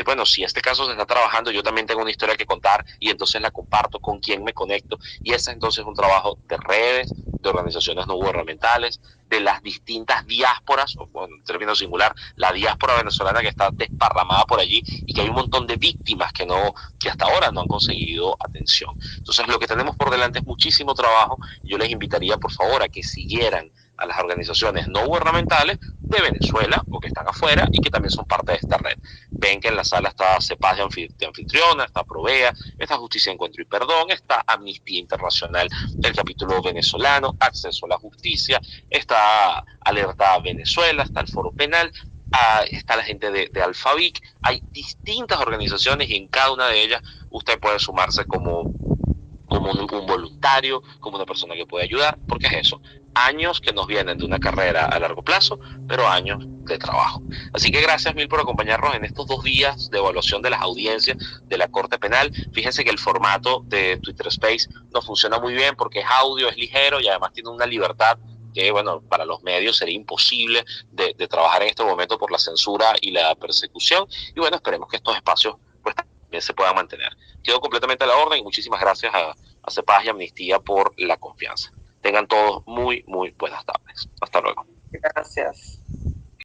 Bueno, si este caso se está trabajando, yo también tengo una historia que contar y entonces la comparto con quien me conecto, y ese entonces es un trabajo de redes, de organizaciones no gubernamentales, de las distintas diásporas, o bueno, en términos singular, la diáspora venezolana que está desparramada por allí y que hay un montón de víctimas que hasta ahora no han conseguido atención. Entonces lo que tenemos por delante es muchísimo trabajo. Yo les invitaría por favor a que siguieran a las organizaciones no gubernamentales de Venezuela o que están afuera y que también son parte de esta red. Ven que en la sala está CEPAS de anfitriona, está Provea, está Justicia, Encuentro y Perdón, está Amnistía Internacional del capítulo venezolano, Acceso a la Justicia, está Alerta Venezuela, está el Foro Penal, está la gente de Alfavic. Hay distintas organizaciones y en cada una de ellas usted puede sumarse como un voluntario, como una persona que puede ayudar, porque es eso, años que nos vienen de una carrera a largo plazo, pero años de trabajo. Así que gracias mil por acompañarnos en estos 2 días de evaluación de las audiencias de la Corte Penal. Fíjense que el formato de Twitter Space no funciona muy bien porque es audio, es ligero y además tiene una libertad que, bueno, para los medios sería imposible de trabajar en este momento por la censura y la persecución. Y bueno, esperemos que estos espacios pues también se puedan mantener. Quedo completamente a la orden y muchísimas gracias a CEPAS y Amnistía por la confianza. Tengan todos muy, muy buenas tardes. Hasta luego. Gracias.